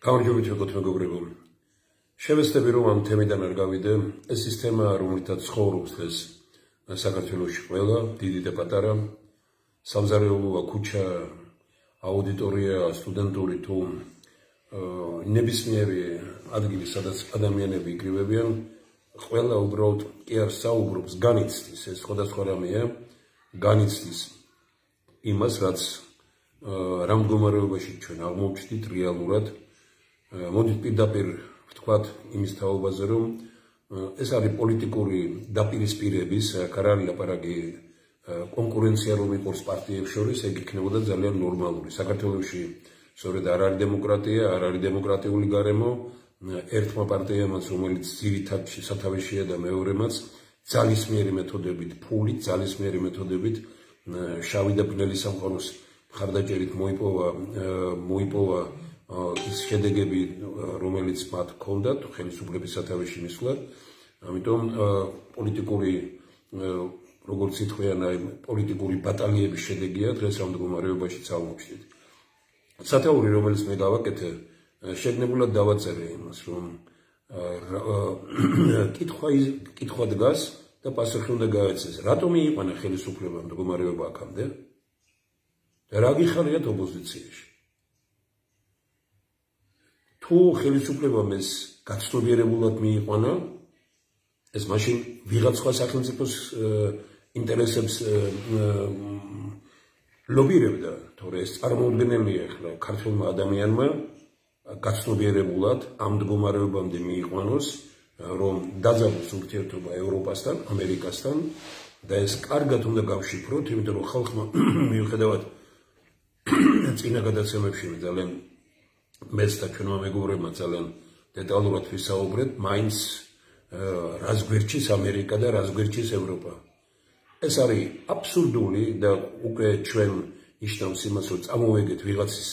გამარჯობებით ვიყოთ მეგობრებო. შევეცდები რომ ამ თემიდან არ გავიდე, ეს ის თემა, რომელთაც ცხოვრობს ეს საქართველოში ყველა, დიდი და პატარა, სამზარეულოა, ქუჩა, აუდიტორია, სტუდენტური თუ ნებისმიერი ადგილი, სადაც ადამიანები იკრიბებიან, ყველა უბრალოდ კი არ საუბრობს, განიცდის ეს სხვადასხვა რამეა, განიცდის იმას, რაც რა მდგომარეობაში ჩვენ აღმოჩნდით რეალურად. მოდით პირდაპირ ვთქვათ იმის თაობაზე, რომ ეს არის პოლიტიკური დაპირისპირების, აქ არ არის ლაპარაკი კონკურენცია რომ იყოს პარტიებს შორის, ეგ იქნებოდა ძალიან ნორმალური. საქართველოში სწორედ არ არის დემოკრატია, არ არის დემოკრატიული გარემო, ერთმა პარტიამაც, რომელიც ძირითადში სათავეშია და მეორემაც ძალისმიერი მეთოდებით, ფულით, ძალისმიერი მეთოდებით შავი და ბნელი სამყაროს მხარდაჭერით მოიპოვა ის შედეგები, რომელიც მათ ჰქონდათ ხელისუფლების სათავეში მისვლად. ამიტომ პოლიტიკური, როგორც ითქვიან, პოლიტიკური ბატალიების შედეგია დღეს ამ მდგომარეობაშიც აღმოჩნდით. სათაური, რომელიც მე გავაკეთე, შეგნებულად დავაწერე იმას, რომ კითხვა დგას და პასუხი უნდა გაეცეს. რატომ იყვანა ხელისუფლება მდგომარეობა აქამდე? და რა გიხარიათ ოპოზიციაში? თუ ხელისუფლებამ ეს გაცნობიერებულად მიიყვანა, ეს მაშინ ვიღაც სხვა სახელმწიფოს ინტერესებს ლობირებდა, თორე ეს წარმოუდგენელია ახლა ქართულმა ადამიანმა გაცნობიერებულად ამ მდგომარეობამდე მიიყვანოს, რომ დაძაბულოს ურთიერთობა ევროპასთან, ამერიკასთან და ეს კარგად უნდა გავშიფროთ, იმიტომ რომ ხალხმა მიუხედავად წინა გადაცემებში ძალიან მეც და ჩვენმა მეგობრებმა ძალიან დეტალურად ვისაუბრეთ, მაინც რას გვერჩის ამერიკა და რას გვერჩის ევროპა. ეს არის აბსურდული და უკვე ჩვენ ნიშნავს იმას, რომ წამოვეგეთ ვიღაცის,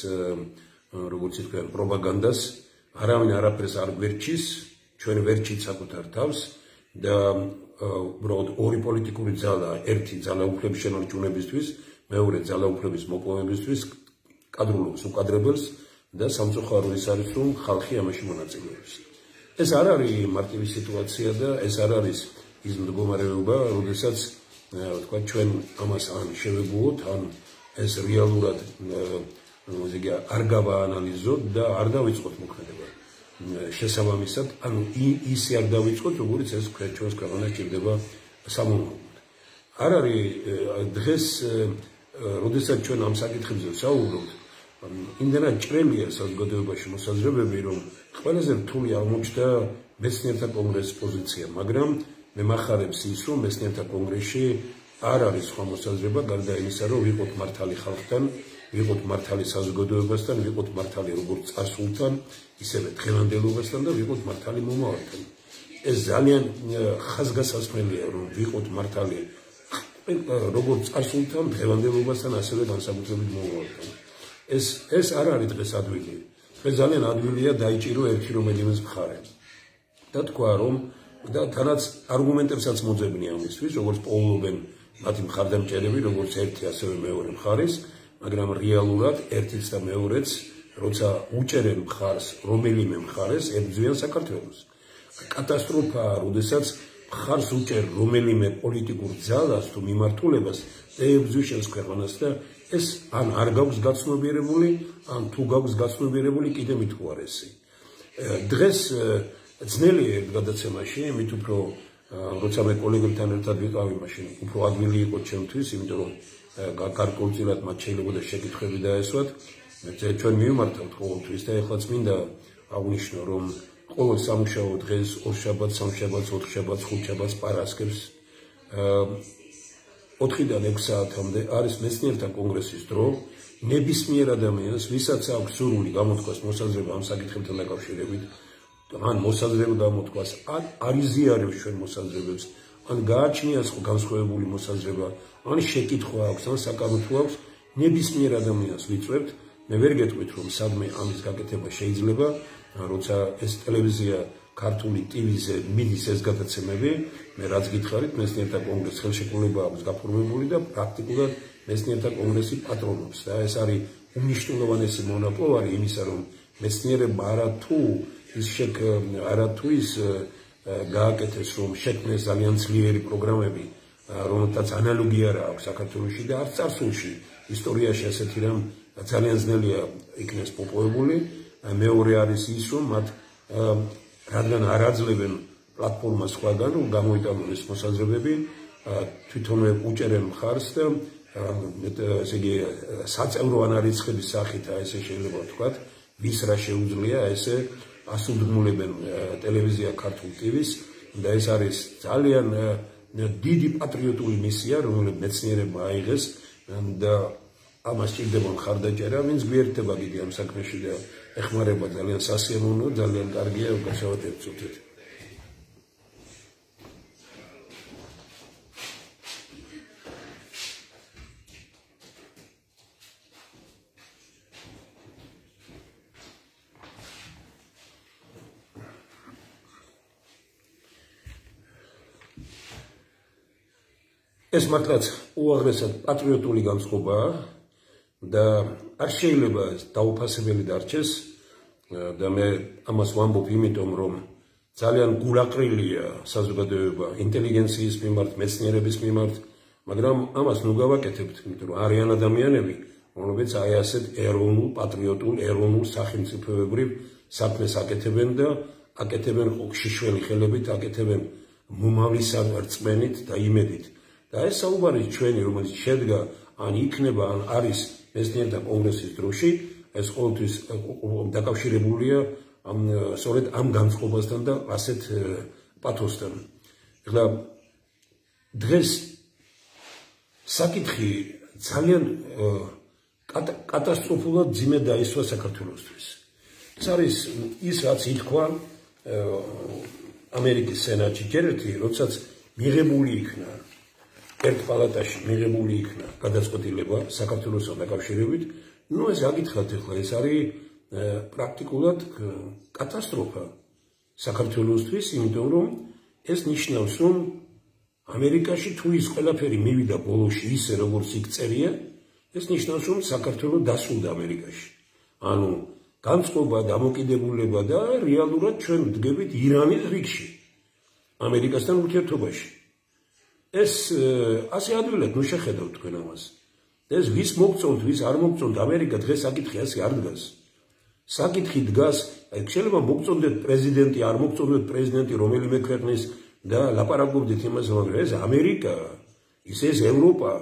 როგორც ითქვიან, პროპაგანდას, არავინ არაფერს არ გვერჩის, ჩვენ ვერჩით საკუთარ თავს და უბრალოდ ორი პოლიტიკური ძალა, ერთი ძალაუფლების შენარჩუნებისთვის, მეორე ძალაუფლების მოპოვებისთვის კადრულობს უკადრებელს და სამწუხარო ის არის, რომ ხალხი ამაში მონაწილეობს. ეს არ არის მარტივი სიტუაცია და ეს არ არის ის მდგომარეობა, როდესაც თქვა ჩვენ ამას ან შევეგუოთ, ან ეს რეალურად არ გავაანალიზოთ და არ დავიწყოთ მოქმედება. შესაბამისად, ანუ ისე არ დავიწყოთ, როგორც ეს ჩვენს ქვეყანას ჭირდება სამომავლოდ. არ არის დღეს, როდესაც ჩვენ ამ საკითხებზე ვსაუბრობთ, იმდენად ჭრელია საზოგადოებაში მოსაზრებები, რომ ყველაზე რთული აღმოჩნდა მეცნიერთა კონგრესის პოზიცია, მაგრამ მე მახარებს ის, რომ მეცნიერთა კონგრესში არ არის სხვა მოსაზრება, გარდა იმისა, რომ ვიყოთ მართალი ხალხთან, ვიყოთ მართალი საზოგადოებასთან, ვიყოთ მართალი როგორც წარსულთან, ისევე დღევანდელობასთან და ვიყოთ მართალი მომავალთან. ეს ძალიან ხაზგასასმელია, რომ ვიყოთ მართალი როგორც წარსულთან, დღევანდელობასთან, ასევე განსაკუთრებით მომავალთან. ეს არ არის დღეს ადვილი. დღეს ძალიან ადვილია დაიჭირო ერთი რომელიმეს მხარე. და თქვა, რომ და თანაც არგუმენტებსაც მოძებნია ამისთვის, როგორც პოულობენ მათი მხარდამჭერები, როგორც ერთი ასევე მეორე მხარის, მაგრამ რეალურად ერთიც და მეორეც, როცა უჭერენ მხარს რომელიმე მხარეს, ებრძვიან საქართველოს. კატასტროფაა, როდესაც მხარს უჭერ რომელიმე პოლიტიკურ ძალას თუ მიმართულებას და ებრძვის შენს ქვეყანას და ეს ან არ გაქვს გაცნობიერებული, ან თუ გაქვს გაცნობიერებული, კიდე მით უარესი. დღეს ძნელია ერთ გადაცემაში, მით უფრო როცა მე კოლეგებთან ერთად ვიყავი, მაშინ უფრო ადვილი იყო ჩემთვის, იმიტომ რომ გარკვეულწილად მათ შეიძლებოდა შეკითხვები დაესვათ. ჩვენ მივმართავთ ყოველთვის და ეხლაც მინდა აღვნიშნო, რომ ყოველ სამუშაო დღეს, ორშაბათს, სამშაბათს, ოთხშაბათს, ხუთშაბათს, პარასკევს 4-დან 6 საათამდე არის მეცნიერთა კონგრესის დრო. ნებისმიერ ადამიანს, ვისაც აქვს სურვილი გამოთქვას მოსაზრება ამ საკითხებთან დაკავშირებით, ან მოსაზრება გამოთქვას, ან არიზიარებს ჩვენ მოსაზრებებს, ან გააჩნიას განსხვავებული მოსაზრება, ან შეკითხვა აქვს, ან საკამათო აქვს, ნებისმიერ ადამიანს ვიწვევთ. მე ვერ გეტყვით, რომ სადმე ამის გაკეთება შეიძლება, როცა ეს ტელევიზია ქართული ტივიზე მიდის ეს გადაცემები, მე რაც გითხარით, მეცნიერთა კონგრესის ხელშეკრულება აქვს გაფორმებული და პრაქტიკულად მეცნიერთა კონგრესი პატრონობს და ეს არის უმნიშვნელოვანესი მონაპოვარი იმისა, რომ მეცნიერება არათუ ის გააკეთეს, რომ შექმნეს ძალიან ძლიერი პროგრამები, რომელთაც ანალოგი არ აქვს საქართველოში და არც წარსულში ისტორიაში ასეთი რამ ძალიან ძნელია იქნეს პოპოებული. მეორე არის ის, რომ მათ რადგან არ აძლევენ პლატფორმას სხვაგან, რომ გამოიტანონ ეს მოსაზრებები, თვითონვე უჭერენ მხარს და ესე იგი საწევრო ანარიცხების სახით ესე შეიძლება ვთქვათ, ვის რა შეუძლია ესე ასუდგმულებენ ტელევიზია ქართულ ტივს და ეს არის ძალიან დიდი პატრიოტული მისია, რომელიც მეცნიერებმა აიღეს და ამას ჭირდება მხარდაჭერა, ვინც გვერდება კიდე ამ საქმეში და ეხმარება ძალიან სასიამოვნო, ძალიან კარგია, უკაცრავად ერთწუთით. ეს მართლაც უაღრესად პატრიოტული განწყობაა და არ შეიძლება დაუფასებელი დარჩეს და მე ამას ვამბობ იმიტომ, რომ ძალიან გულაყრილია საზოგადოება ინტელიგენციის მიმართ, მეცნიერების მიმართ, მაგრამ ამას ნუ გავაკეთებთ, იმიტომ რომ არიან ადამიანები, რომლებიც აი ასეთ ეროვნულ, პატრიოტულ, ეროვნულ სახელმწიფოებრივ საქმეს აკეთებენ და აკეთებენ შიშველი ხელებით, აკეთებენ მომავლის რწმენით და იმედით. და ეს საუბარი ჩვენი, რომელიც შედგა ან იქნება, ან არის მეცნიერთა კონგრესის დროში, ეს ყოველთვის დაკავშირებულია სწორედ ამ განწყობასთან და ასეთ პათოსთან. ეხლა დღეს საკითხი ძალიან კატასტროფულად ძიმედ დაისვა საქართველოსთვის. ეს არის ის, რაც ითქვა ამერიკის სენატში ჯერ ერთი, როდესაც მიღებული იქნა ერთ პალატაში მიღებული იქნა გადაწყვეტილება საქართველოსთან დაკავშირებით, ნუ ეს აგითხრათ ახლა, ეს არის პრაქტიკულად კატასტროფა საქართველოსთვის, იმიტომ რომ ეს ნიშნავს, რომ ამერიკაში თუ ის ყველაფერი მივიდა ბოლოში ისე, როგორც იქ წერია, ეს ნიშნავს, რომ საქართველო დასულდა ამერიკაში. ანუ განწყობა, დამოკიდებულება და რეალურად ჩვენ ვდგებით ირანის რიგში, ამერიკასთან ურთიერთობაში. ეს ასე ადვილად ნუ შეხედავთ თქვენ ამას. ეს ვის მოგწონთ, ვის არ მოგწონთ, ამერიკა დღეს საკითხი ასე არ დგას. საკითხი დგას, შეიძლება მოგწონდეთ პრეზიდენტი, არ მოგწონდეთ პრეზიდენტი რომელიმე ქვეყნის და ლაპარაკობდით იმაზე, რომ ეს ამერიკა, ის ევროპა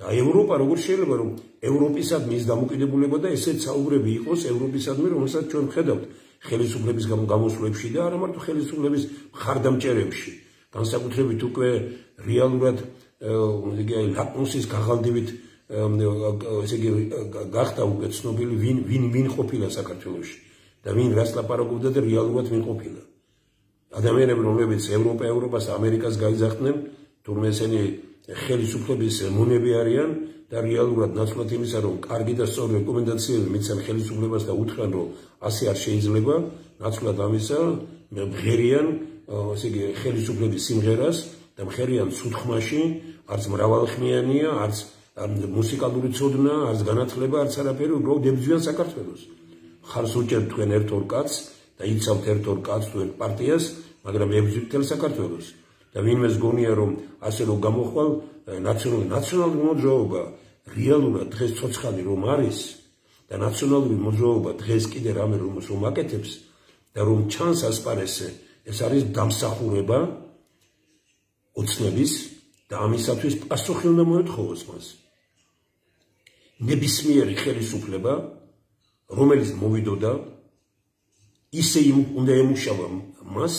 და ევროპა როგორ შეიძლება რომ ევროპისადმი ის დამოკიდებულება და ესეც საუბრები იყოს ევროპისადმი, რომელსაც ჩვენ ვხედავთ ხელისუფლების გამოსვლებში და არა მარტო ხელისუფლების მხარდამჭერებში. განსაკუთრებით უკვე რეალურად ლაკმუსის გაღალდებით ესე იგი გახდა უკვე ცნობილი ვინ ყოფილა საქართველოში და ვინ რას ლაპარაკობდა და რეალურად ვინ ყოფილა. ადამიანები, რომლებიც ევროპას და ამერიკას გაიძახდნენ, თურმე ესენი ხელისუფლების მონები არიან და რეალურად ნაცვლად იმისა, რომ კარგი და სწორი რეკომენდაციები მიცემ ხელისუფლებას და უთხრან, რომ ასე არ შეიძლება, ნაცვლად ამისა მღერიან ესე იგი ხელისუფლების სიმღერას და მღერიან სუთხმაში, არც მრავალხმიანია, არც მუსიკალური ცოდნა, არც განათლება, არც არაფერი, უბრალოდ ებრძვიან საქართველოს. ხარს უჭერთ თქვენ ერთ-ორ კაცს და იცავთ ერთ-ორ კაცს თუ ერთ პარტიას, მაგრამ ებრძვით მთელ საქართველოს. და ვინმეს გონია, რომ ასე რომ გამოხვალ ნაციონალური მოძრაობა რეალურად დღეს ცოცხალი რომ არის და ნაციონალური მოძრაობა დღეს კიდე რამე რომ აკეთებს და რომ ჩანს ასპარესზე, ეს არის დამსახურება ოცნების და ამისათვის პასუხი უნდა მოეთხოვოს მას. ნებისმიერი ხელისუფლება, რომელიც მოვიდოდა, ისე უნდა ემუშავა მას,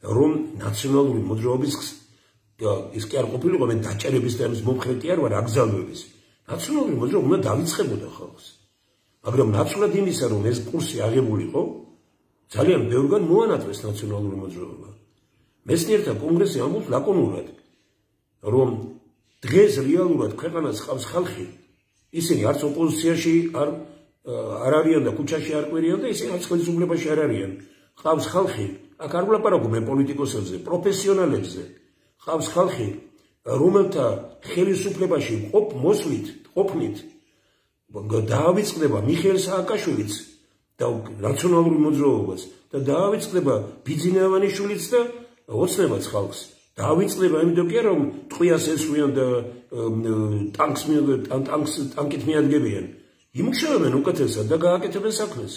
რომ ნაციონალური მოძრაობის ის კი არ ყოფილიყო, მე დაჭერების და ამის მომხრე კი არ ვარ, აგზავნების. ნაციონალური მოძრაობა უნდა დავიწყებოდა ხალხს. მაგრამ ნაცვლად იმისა, რომ ეს კურსი აღებულიყო, ძალიან ბევრგან მოანათლეს ნაციონალური მოძრაობა. მეცნიერთა კონგრესი ამბობს ლაკონურად, რომ დღეს რეალურად ქვეყანას ხავს ხალხი, ისინი არც ოპოზიციაში არ არიან და ქუჩაში არ ყვირიან და ისინი არც ხელისუფლებაში არ არიან. ხავს ხალხი, აქ არ ვლაპარაკობ მე პოლიტიკოსებზე, პროფესიონალებზე. ხავს ხალხი, რომელთა ხელისუფლებაში ყოფნით დაავიწყდება მიხეილ სააკაშვილიც და რაციონალური მოძრაობას და დაავიწყდება ბიძინავანიშვილიც და ოცნებაც ხალხს. დაავიწყდება იმიტომ კი არა რომ ტყვიას ესვიან და ტანკით მიადგებიან. იმუშავებენ უკეთესად და გააკეთებენ საქმეს.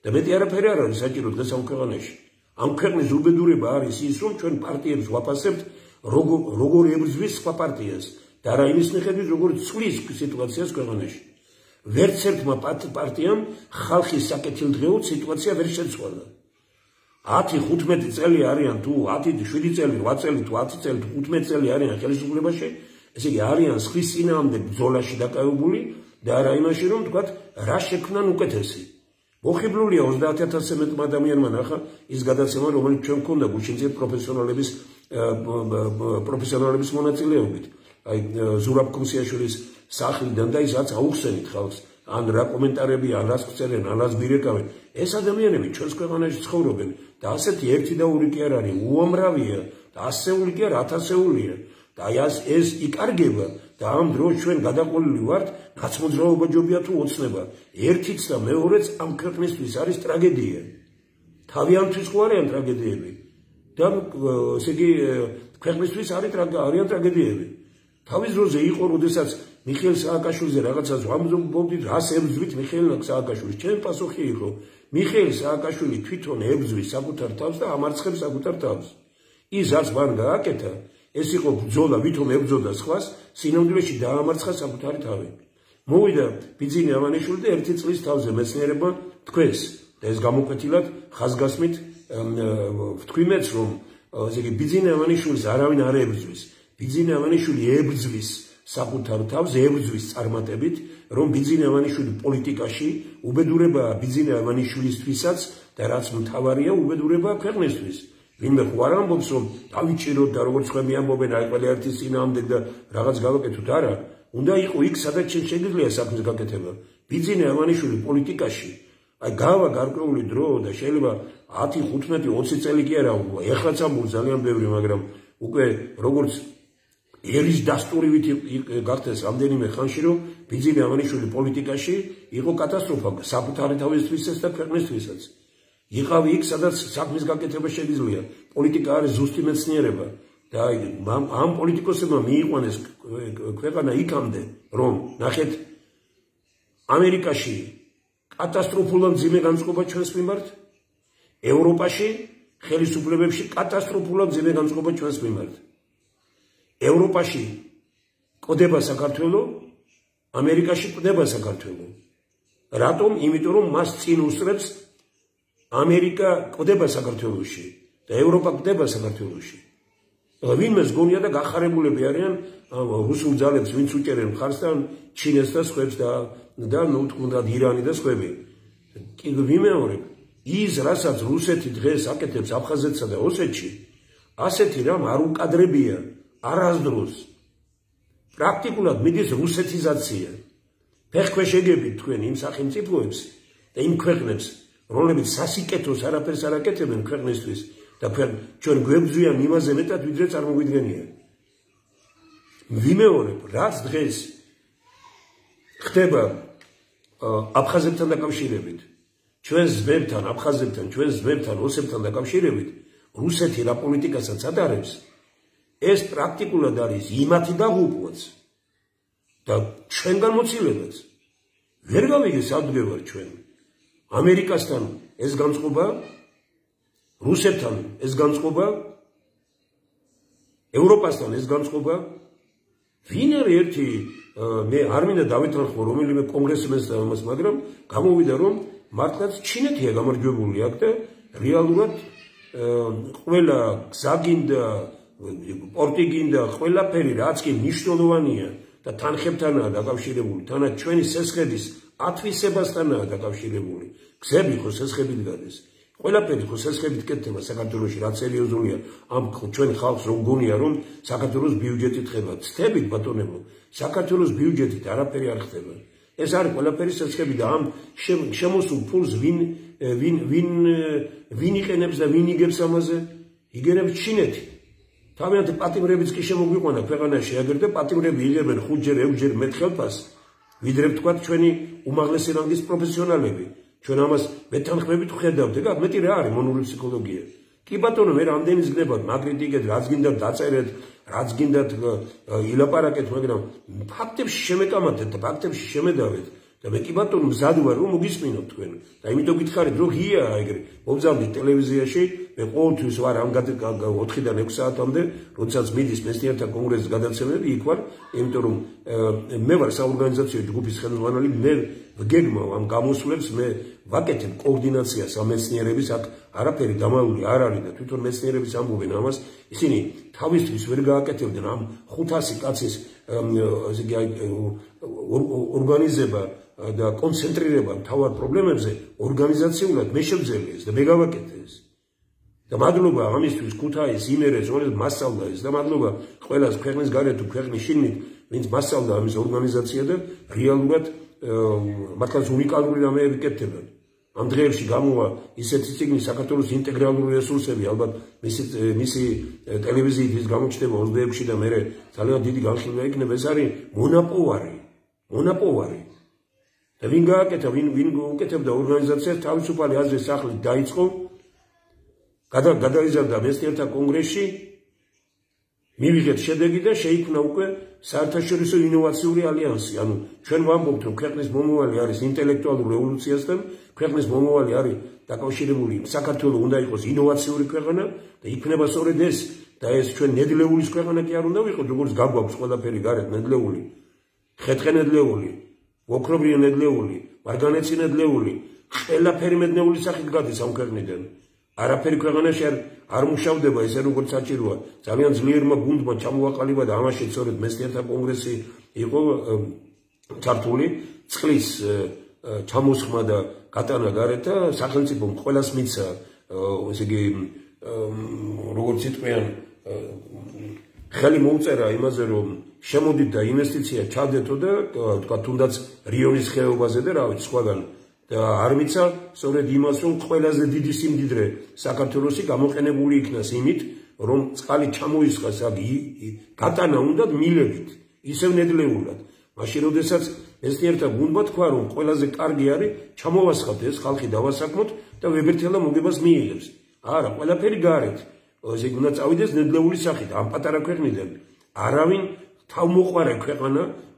და მეტი არაფერი არ არის საჭირო დღესავ ქვეყანაში. ამ ქვეყნის უბედურება არის ის, რომ ჩვენ პარტიებს ვაფასებთ როგორ ებრძვის სხვა პარტიას და რა იმის მიხედვით როგორ ცვლის სიტუაციას ქვეყანაში. ვერც ერთმა პარტიამ ხალხის საკეთილდღეოდ სიტუაცია ვერ შეცვალა. 10-15 წელი არიან თუ 10-7 წელი, 8 წელი თუ 10 წელი თუ 15 წელი არიან ხელისუფლებაში, ესე იგი არიან სხვის წინააღმდეგ ბრძოლაში დაკავებული და არა იმაში, რომ თქვათ რა შექმნან უკეთესი. მოხიბლულია 30,000-ზე მეტმა ადამიანმა ნახა ის გადაცემა, რომელიც ჩვენ გქონდა გუშინზე პროფესიონალების მონაწილეობით. აი ზურაბ კუმსიაშვილის სახლიდან და ის რაც აუხსენით ხალხს, ან რა კომენტარები, ან რას წერენ, ან რას ბირეკავენ. ეს ადამიანები ჩვენს ქვეყანაში ცხოვრობენ და ასეთი ერთი და ორი კი არ არის, უამრავია და ასეული კი არა, ათასეულია. და აი ეს იკარგება და ამ დროს ჩვენ გადაყოლილი ვართ, ნაცმოძრაობა ჯობია თუ ოცნება. ერთიც და მეორეც ამ ქვეყნისთვის არის ტრაგედია. თავიანთვის ხო არიან ტრაგედიები და ესე იგი ქვეყნისთვის არიან ტრაგედიები. თავის დროზე იყო, როდესაც მიხეილ სააკაშვილიზე რაღაცას ვამბობდით, რას ებრძვით მიხეილ სააკაშვილის. ჩემი პასუხი იყო, მიხეილ სააკაშვილი თვითონ ებრძვის საკუთარ თავს და ამარცხებს საკუთარ თავს. ის რაც მან გააკეთა, ეს იყო ბრძოლა, ვითომ ებრძოდა სხვას, სინამდვილეში დაამარცხა საკუთარი თავი. მოვიდა ბიძინა ავანიშვილი და 1 წლის თავზე მეცნიერებმა თქვენს და ეს გამოკვეთილად ხაზგასმით ვთქვიმეც, რომ ესე იგი ბიძინა ავანიშვილის არავინ არ ებრძვის. ბიძინა ავანიშვილი ებრძვის საკუთარ თავს, ებრძვის წარმატებით, რომ ბიძინა ავანიშვილი პოლიტიკაში უბედურებაა ბიძინა ავანიშვილისთვისაც და რაც მთავარია უბედურებაა ქვეყნისთვის. ვინმე ხო არ ამბობს, რომ დავიჭიროთ და როგორც ხმები ამბობენ, აი ყველა ერთის წინააღმდეგ და რაღაც გავაკეთოთ, არა. უნდა იყო იქ, სადაც შეგიძლია საქმის გაკეთება. ბიძინა ავანიშვილი პოლიტიკაში, აი გავა გარკვეული დრო და შეიძლება 10, 15, 20 წელი კი არა, ეხლაც ამბობ ძალიან ბევრი, მაგრამ უკვე როგორც ერის დასტურივით გახდეს რამდენიმე ხანში, რომ ბიძინა ავანიშვილი პოლიტიკაში იყო კატასტროფა საკუთარი თავისთვისაც და ქვეყნისთვისაც. იყავი იქ, სადაც საქმის გაკეთება შეგიძლია. პოლიტიკა არის ზუსტი მეცნიერება და ამ პოლიტიკოსებმა მიიყვანეს ქვეყანა იქამდე, რომ ნახეთ ამერიკაში კატასტროფულად მძიმე განწყობა ჩვენს მიმართ, ევროპაში ხელისუფლებებში კატასტროფულად მძიმე განწყობა ჩვენს მიმართ. ევროპაში კვდება საქართველო, ამერიკაში კვდება საქართველო. რატომ? იმიტომ რომ მას წინ უსწრებს ამერიკა კვდება საქართველოში და ევროპა კვდება საქართველოში. ვინმეს გონია და გახარებულები არიან რუსულ ძალებს, ვინც უჭერენ მხარს და ჩინეს და სხვებს და ნუ თქონდათ ირანი და სხვები. ვიმეორებ, ის რასაც რუსეთი დღეს აკეთებს აფხაზეთსა და ოსეთში, ასეთი რამ არ უკადრებია არასდროს. პრაქტიკულად მიდის რუსეთიზაცია. ფეხქვეშეგებით თქვენ იმ სახელმწიფოებს და იმ ქვეყნებს, რომლებიც სასიკეთოს არაფერს არ აკეთებენ ქვეყნისთვის და ჩვენ გვებძვიან იმაზე მეტად, ვიდრე წარმოგვიდგენია. ვიმეორებ, რაც დღეს ხდება აფხაზებთან დაკავშირებით, ჩვენს ძმებთან, აფხაზებთან, ჩვენს ძმებთან, ოსებთან დაკავშირებით, რუსეთი რა პოლიტიკასაც ატარებს, ეს პრაქტიკულად არის იმათი დაღუპვაც და ჩვენგან მოცილებას. ვერ გავიგე სადგევარ ჩვენ. ამერიკასთან ეს განწყობა, რუსეთთან ეს განწყობა, ევროპასთან ეს განწყობა. ვინ არის ერთი, მე არ მინდა დავითანხმო რომელიმე კონგრესმენს და ამას, მაგრამ გამოვიდა რომ მართლაც ჩინეთია გამარჯვებული აქ და რეალურად ყველა გზაგინდა, პორტი გინდა, ყველაფერი რაც კი მნიშვნელოვანია და თანხებთანაა დაკავშირებული, თანაც ჩვენი სესხების ათვისებასთანაა დაკავშირებული. გზები ხო სესხებით გადის. ყველაფერი ხო სესხებით კეთდება საქართველოში, რაც სერიოზულია. ამ ჩვენ ხალხს რომ გონია რომ საქართველოს ბიუჯეტით ხდება. ცდებით ბატონებო, საქართველოს ბიუჯეტით არაფერი არ ხდება. ეს არის ყველაფერი სესხები და ამ შემოსულ ფულს ვინ იყენებს და ვინ იგებს ამაზე? იგერებს ჩინეთი. თავიანთი პატიმრებიც კი შემოგვიყვანა ქვეყანაში, აგერ და პატიმრები იღებენ 5-ჯერ, 6-ჯერ მეტ ხელფას, ვიდრე ვთქვათ ჩვენი უმაღლესი რანგის პროფესიონალები. ჩვენ ამას მეთანხმებით ვხედავთ, ეგ მეტი რა არის მონური ფსიქოლოგია. კი ბატონო, მე რამდენი ზგნებათ, მაგრიტიკეთ, რაც გინდათ დაწერეთ, რაც გინდათ ილაპარაკეთ, მაგრამ ფაქტებში შემეკამათეთ და ფაქტებში შემედავეთ. და მე კი ბატონო მზად ვარ რომ მოგისმინოთ თქვენ. და იმიტომ გითხარით რომ ღია ეგრე. მოგზავნით ტელევიზიაში, მე ყოველთვის ვარ ამ 4-დან 6 საათამდე, როდესაც მიდის მეცნიერთა კონგრესის გადაცემები, იქ ვარ, იმიტომ რომ მე ვარ საორგანიზაციო ჯგუფის ხელმძღვანელი, მე ვგეგმავ ამ გამოსვლებს, მე ვაკეთებ კოორდინაციას ამ მეცნიერების, აქ არაფერი დამალული არ არის და თვითონ მეცნიერების ამბობენ ამას, ისინი თავისთვის ვერ გააკეთებდნენ ამ 500 კაცის ესე იგი ორგანიზება და კონცენტრირება მთავარ პრობლემებზე ორგანიზაციულად მე შევძელე ეს და მე გავაკეთე ეს. და მადლობა ამისთვის ქუთაის იმერეს, რომელიც მასწავლა ეს და მადლობა ყველას ქვეყნის გარეთ თუ ქვეყნის შიგნით, ვინც მასწავლა ამის ორგანიზაცია და რეალურად მართლაც უნიკალური რამეები კეთდებიან. ამ დღეებში გამოვა ისეთი ციგნი საქართველოს ინტეგრალური რესურსები, ალბათ მისი ტელევიზიით ის გამოჩნდება 26-ში და მე ძალიან დიდი განხილვა იქნება, ეს არის მონაპოვარი. და ვინ გააკეთა, ვინ უკეთებდა ორგანიზაციას, თავისუფალი აზრის სახლით დაიწყო, გადაიზარდა მეცნიერთა კონგრესში, მივიღეთ შედეგი და შეიქმნა უკვე საერთაშორისო ინოვაციური ალიანსი. ანუ ჩვენ ვამბობთ, რომ ქვეყნის მომავალი არის ინტელექტუალურ რევოლუციასთან, ქვეყნის მომავალი არის დაკავშირებული, საქართველო უნდა იყოს ინოვაციური ქვეყანა და იქნება სწორედ ეს და ეს ჩვენ ნედლეულის ქვეყანა კი არ უნდა ვიყოთ, როგორც გაგვაქვს ყველაფერი გარეთ ნედლეული, ხეთყე ნედლეული, ოქრობრიო ნედლეული, მარგანეცი ნედლეული, ყველაფერი ნედლეული სახით გადის ამ ქვეყნიდან. არაფერი ქვეყანაში არ მუშავდება ესე როგორც საჭიროა. ძალიან ძლიერმა გუნდმა ჩამოაყალიბა და ამაში სწორედ მეცნიერთა კონგრესი იყო ჩართული, წყლის ჩამოსხმა და გატანა გარეთ და სახელმწიფომ ყველას მიცა ესე იგი როგორც იტყვიან ხელი მოუწერა იმაზე რომ შემოდით და ინვესტიცია ჩადეთო და თქვა თუნდაც რიონის ხეობაზე და რა ვიცი სხვაგან და არ მიცა სწორედ იმას რომ ყველაზე დიდი სიმდიდრე საქართველოსი გამოყენებული იქნას იმით რომ წყალი ჩამოისხას აქ გატანა უნდა მილებით ისევ ნედლეულად მაშინ როდესაც მეცნიერთა გუნდმა თქვა რომ ყველაზე კარგი არის ჩამოვასხათ ეს ხალხი დავასაქმოთ და ვებერთელა მოგებას მიიღებს არა ყველაფერი გარეთ ესე იგი უნდა წავიდეს ნედლეული სახით ამ პატარა ქვეყნიდან არავინ თავმოყვარე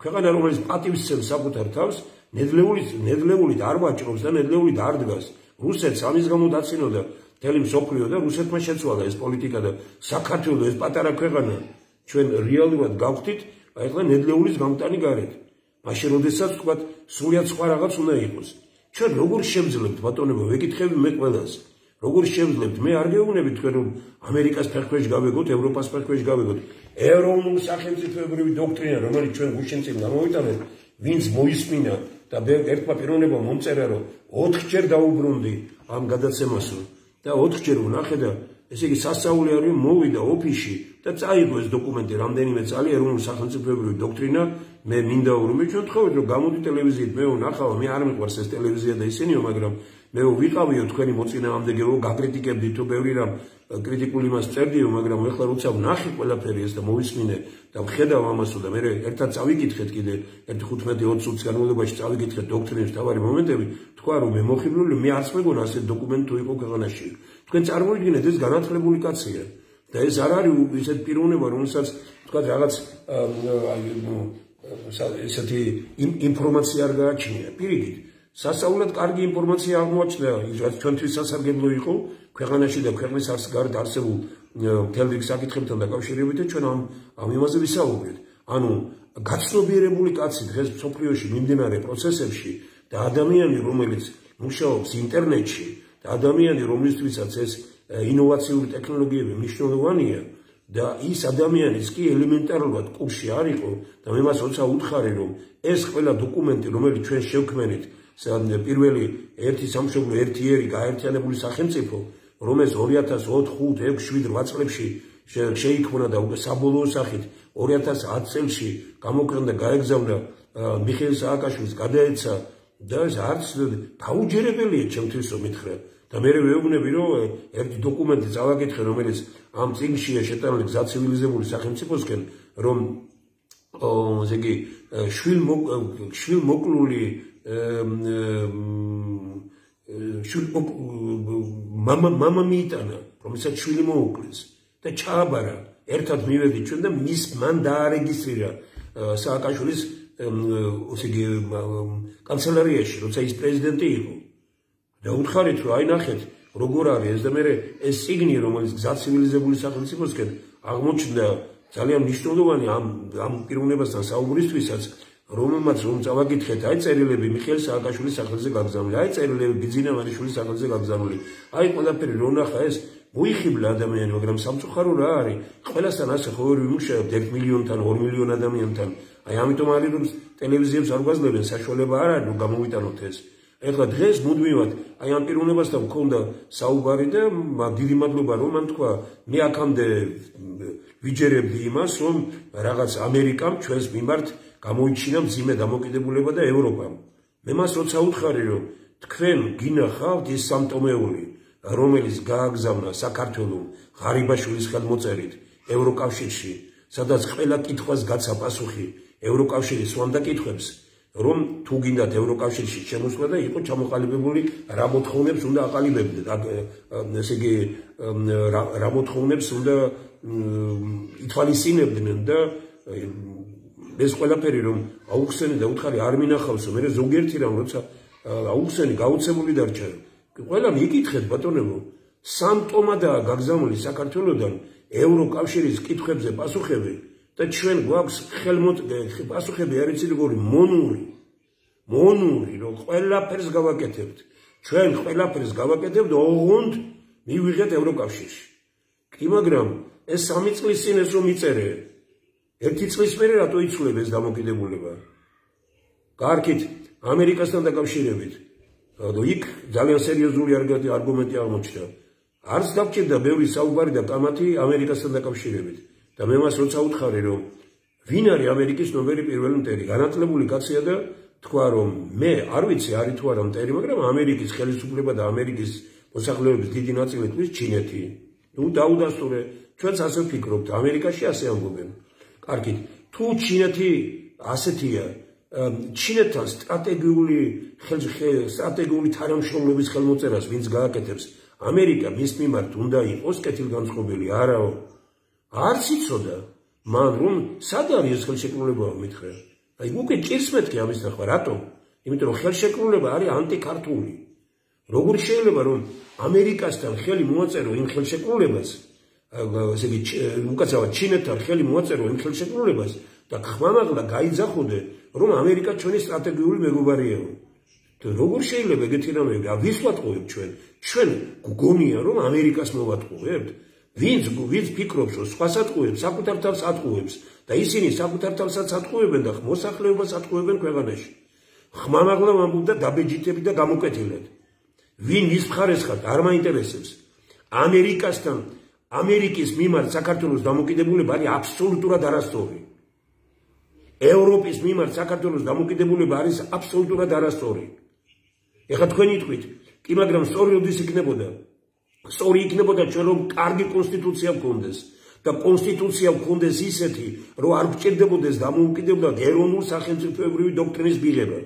ქვეყანა რომელიც პატივისცემს საკუთარ თავს ნედლეულით არ ვაჭრობს და ნედლეულით არ დგას რუსეთს ამის გამო დაცინოდა მთელი მსოფლიო და რუსეთმა შეცვალა ეს პოლიტიკა და საქართველოს ეს პატარა ქვეყანა ჩვენ რეალურად გავხდით აი ახლა ნედლეულის გამტანი გარეთ მაშინ როდესაც თქვა სრულიად სხვა რაღაც უნდა იყოს ჩვენ როგორ შევძლებთ ბატონებო ვეკითხები მე ყველას როგორ შევძლებთ მე არ გეუბნებით თქვენ რომ ამერიკას ფერქვეშ გავეგოთ ევროპას ფერქვეშ გავეგოთ ეროვნულ სახელმწიფოებრივი დოქტრინა რომელიც ჩვენ გუშინ წინ გამოვიტანეთ ვინც მოისმინა და ერთმა პიროვნებამ მომწერა რომ 4-ჯერ დაუბრუნდი ამ გადაცემასო და 4-ჯერ ვნახე და ესე იგი სასწაული არის მოვიდა ოფისში და წაიღო ეს დოკუმენტი რამდენიმე წელი ეროვნულ სახელმწიფოებრივი დოქტრინა მე მინდა რომ ჩვენ თქვით რომ გამოდი ტელევიზიით მე ვნახავ მე არ მიყვარს ეს ტელევიზია და ისინიო მაგრამ მე ვიყავიო თქვენი მოწინააღმდეგეო გაკრიტიკებდით ბევრი რამ კრიტიკული მას წერდიო მაგრამ ეხლა როცა ვნახე ყველაფერი ეს და მოვისმინე და ვხედავ ამასო და მე ერთად წავიკითხეთ კიდე 15-20 წუთის განმავლობაში წავიკითხეთ დოქტრინის თავარი მომენტები თქვა რომ მე მოხიბლული მე არც მეგონა ასე დოკუმენტი თუ იყო ქვეყანაში თქვენ წარმოიდგინეთ ეს განათლებული კაცია და ეს არ არის ისეთ პიროვნება რომელსაც თქვა რაღაც ესეთი ინფორმაცია არ გააჩნია პირიქით სასწაულად კარგი ინფორმაცია აღმოაჩნდა რაც ჩვენთვის სასარგებლო იყო ქვეყანაში და ქვეყნის გარეთ არსებულ მთელ რიგ საკითხებთან დაკავშირებით და ჩვენ ამ იმაზე ვისაუბრეთ ანუ გაცნობიერებული კაცი დღეს მსოფლიოში მიმდინარე პროცესებში და ადამიანი რომელიც მუშაობს ინტერნეტში და ადამიანი რომლისთვისაც ეს ინოვაციური ტექნოლოგიები მნიშვნელოვანია და ის ადამიანის კი ელემენტარულად კურსში არ იყო და მე მას როცა უთხარი რომ ეს ყველა დოკუმენტი რომელიც ჩვენ შევქმნით პირველი ერთი სამშობლო ერთი ერი გაერთიანებული სახელმწიფო რომელიც 2004, 5, 6, 7, 8 წლებში შეიქმნა და უკვე საბოლოო სახით 2010 წელს გამოქვეყნდა გაეგზავნა მიხეილ სააკაშვილის გადაეცა და ეს არც გაუჯერებელია ჩემთვისო მითხრა და მე ვეუბნები რომ ერთი დოკუმენტი წავაკითხე რომელიც ამ წიგნშია შეტანილი გზა ცივილიზებული სახელმწიფოსკენ რომ ესე იგი შვილმოკლული მამა მიიტანა, რომელსაც შვილი მოუკლეს და ჩააბარა. ერთად მივედით ჩვენ და მან დაარეგისტრირა სააკაშვილის კანცელარიაში, როცა ის პრეზიდენტი იყო. და უთხარით, რომ აი ნახეთ, როგორ არის ეს და მე ეს სიგნი, რომელიც გზა ცივილიზებული სახელმწიფოსკენ აღმოჩნდა ძალიან მნიშვნელოვანი ამ პიროვნებასთან საუბრისთვისაც, რომელმაც რომ წავაკითხეთ, აი წერილები მიხეილ სააკაშვილის სახელზე გაგზავნილი, აი წერილები ბიძინა ვანიშვილის სახელზე გაგზავნილი. აი ყველაფერი რო ნახა ეს მოიხიბლა ადამიანი, მაგრამ სამწუხარო რა არის? ყველასთან ასე ხო ვერ ვიმუშავებთ 1 მილიონთან, 2 მილიონ ადამიანთან. აი ამიტომ არის რომ ტელევიზიებს არ გვაძლევენ საშუალება არ არის რომ გამოვიტანოთ ეს. ეხლა დღეს მუდმივად აი ამ პიროვნებასთან მქონდა საუბარი და დიდი მადლობა რომ მან თქვა მე აქამდე ვიჯერებდი იმას რომ რაღაც ამერიკამ ჩვენს მიმართ გამოიჩინა მძიმე დამოკიდებულება და ევროპამ. მე მას როცა უთხარი რომ თქვენ გინახავთ ის სამტომეული რომელიც გააგზავნა საქართველოს ღარიბაშვილის ხელმოწერით ევროკავშირში, სადაც ყველა კითხვას გაცა პასუხი ევროკავშირის სვამდა კითხვებს, რომ თუ გინდათ ევროკავშირში შემოსვლა და იყო ჩამოყალიბებული რა მოთხოვნებს უნდა აყალიბებდეთ, ესე იგი რა მოთხოვნებს უნდა ითვალისწინებდნენ და ეს ყველაფერი რომ აუხსენი და უთხარი არ მინახავსო, მე ზოგიერთი რამ როცა აუხსენი გაუცემული დარჩა. ყველამ იკითხეთ ბატონებო, სამტომადაა გაგზავნილი საქართველოსდან ევროკავშირის კითხვებზე პასუხები და ჩვენ გვაქვს პასუხები არ იცი როგორი მონური, რომ ყველაფერს გავაკეთებთ. ჩვენ ყველაფერს გავაკეთებთ, ოღონდ მივიღეთ ევროკავშირში. კი, მაგრამ ეს 3 წლის წინ ეს რომ იწერე, 1 წლის მერე რატო იცვლება ეს დამოკიდებულება? კარგით, ამერიკასთან დაკავშირებით იქ ძალიან სერიოზული არგუმენტი აღმოჩნდა. არც დაგჭირდა ბევრი საუბარი და კამათი ამერიკასთან დაკავშირებით. და მე მას როცა უთხარი რომ ვინ არის ამერიკის ნომერი პირველი მტერი, განათლებული კაცია და თქვა რომ მე არ ვიცი არის თუ არა მტერი, მაგრამ ამერიკის ხელისუფლება და ამერიკის მოსახლეობის დიდი ნაწილი თვლის ჩინეთი. ნუ დაუდასტურე, ჩვენც ასე ვფიქრობთ, ამერიკაში ასე ამბობენ. კარგით, თუ ჩინეთი ასეთია, ჩინეთთან სტრატეგიული თანამშრომლობის ხელმოწერას ვინც გააკეთებს, ამერიკა მის მიმართ უნდა იყოს კეთილგანწყობილი, არაო. არც იცოდა მან რომ სად არის ეს ხელშეკრულება მითხრა. აი უკვე ჭირს მეთქი ამის ნახვა, რატომ? იმიტომ რომ ხელშეკრულება არის ანტიკართული. როგორ შეიძლება რომ ამერიკასთან ხელი მოაწერო იმ ხელშეკრულებას, ესე იგი უკაცრავად ჩინეთთან ხელი მოაწერო იმ ხელშეკრულებას და ხმამაღლა გაიძახოდე რომ ამერიკა ჩვენი სტრატეგიული მეგობარიაო. როგორ შეიძლება ეგეთი რამე ვის ვატყუებთ ჩვენ? ჩვენ გგონია რომ ამერიკას მოვატყუებთ? ვინც ფიქრობს რომ სხვას ატყუებს, საკუთარ თავს ატყუებს და ისინი საკუთარ თავსაც ატყუებენ და მოსახლეობას ატყუებენ ქვეყანაში. ხმამაღლა ამბობდა დაბეჯითები და გამოკეთილად. ვინ ის მხარეს ხართ, არ მაინტერესებს. ამერიკასთან, ამერიკის მიმართ საქართველოს დამოკიდებულება არის აბსოლუტურად არასწორი. ევროპის მიმართ საქართველოს დამოკიდებულება არის აბსოლუტურად არასწორი. ეხლა თქვენ იტყვით, კი, მაგრამ სწორი როდის იქნებოდა? სწორი იქნებოდა ჩვენ რომ კარგი კონსტიტუცია გქონდეს და კონსტიტუცია გქონდეს ისეთი, რომ არ გჭირდებოდეს დამოუკიდებლად ეროვნულ სახელმწიფოებრივი დოქტრინის მიღება.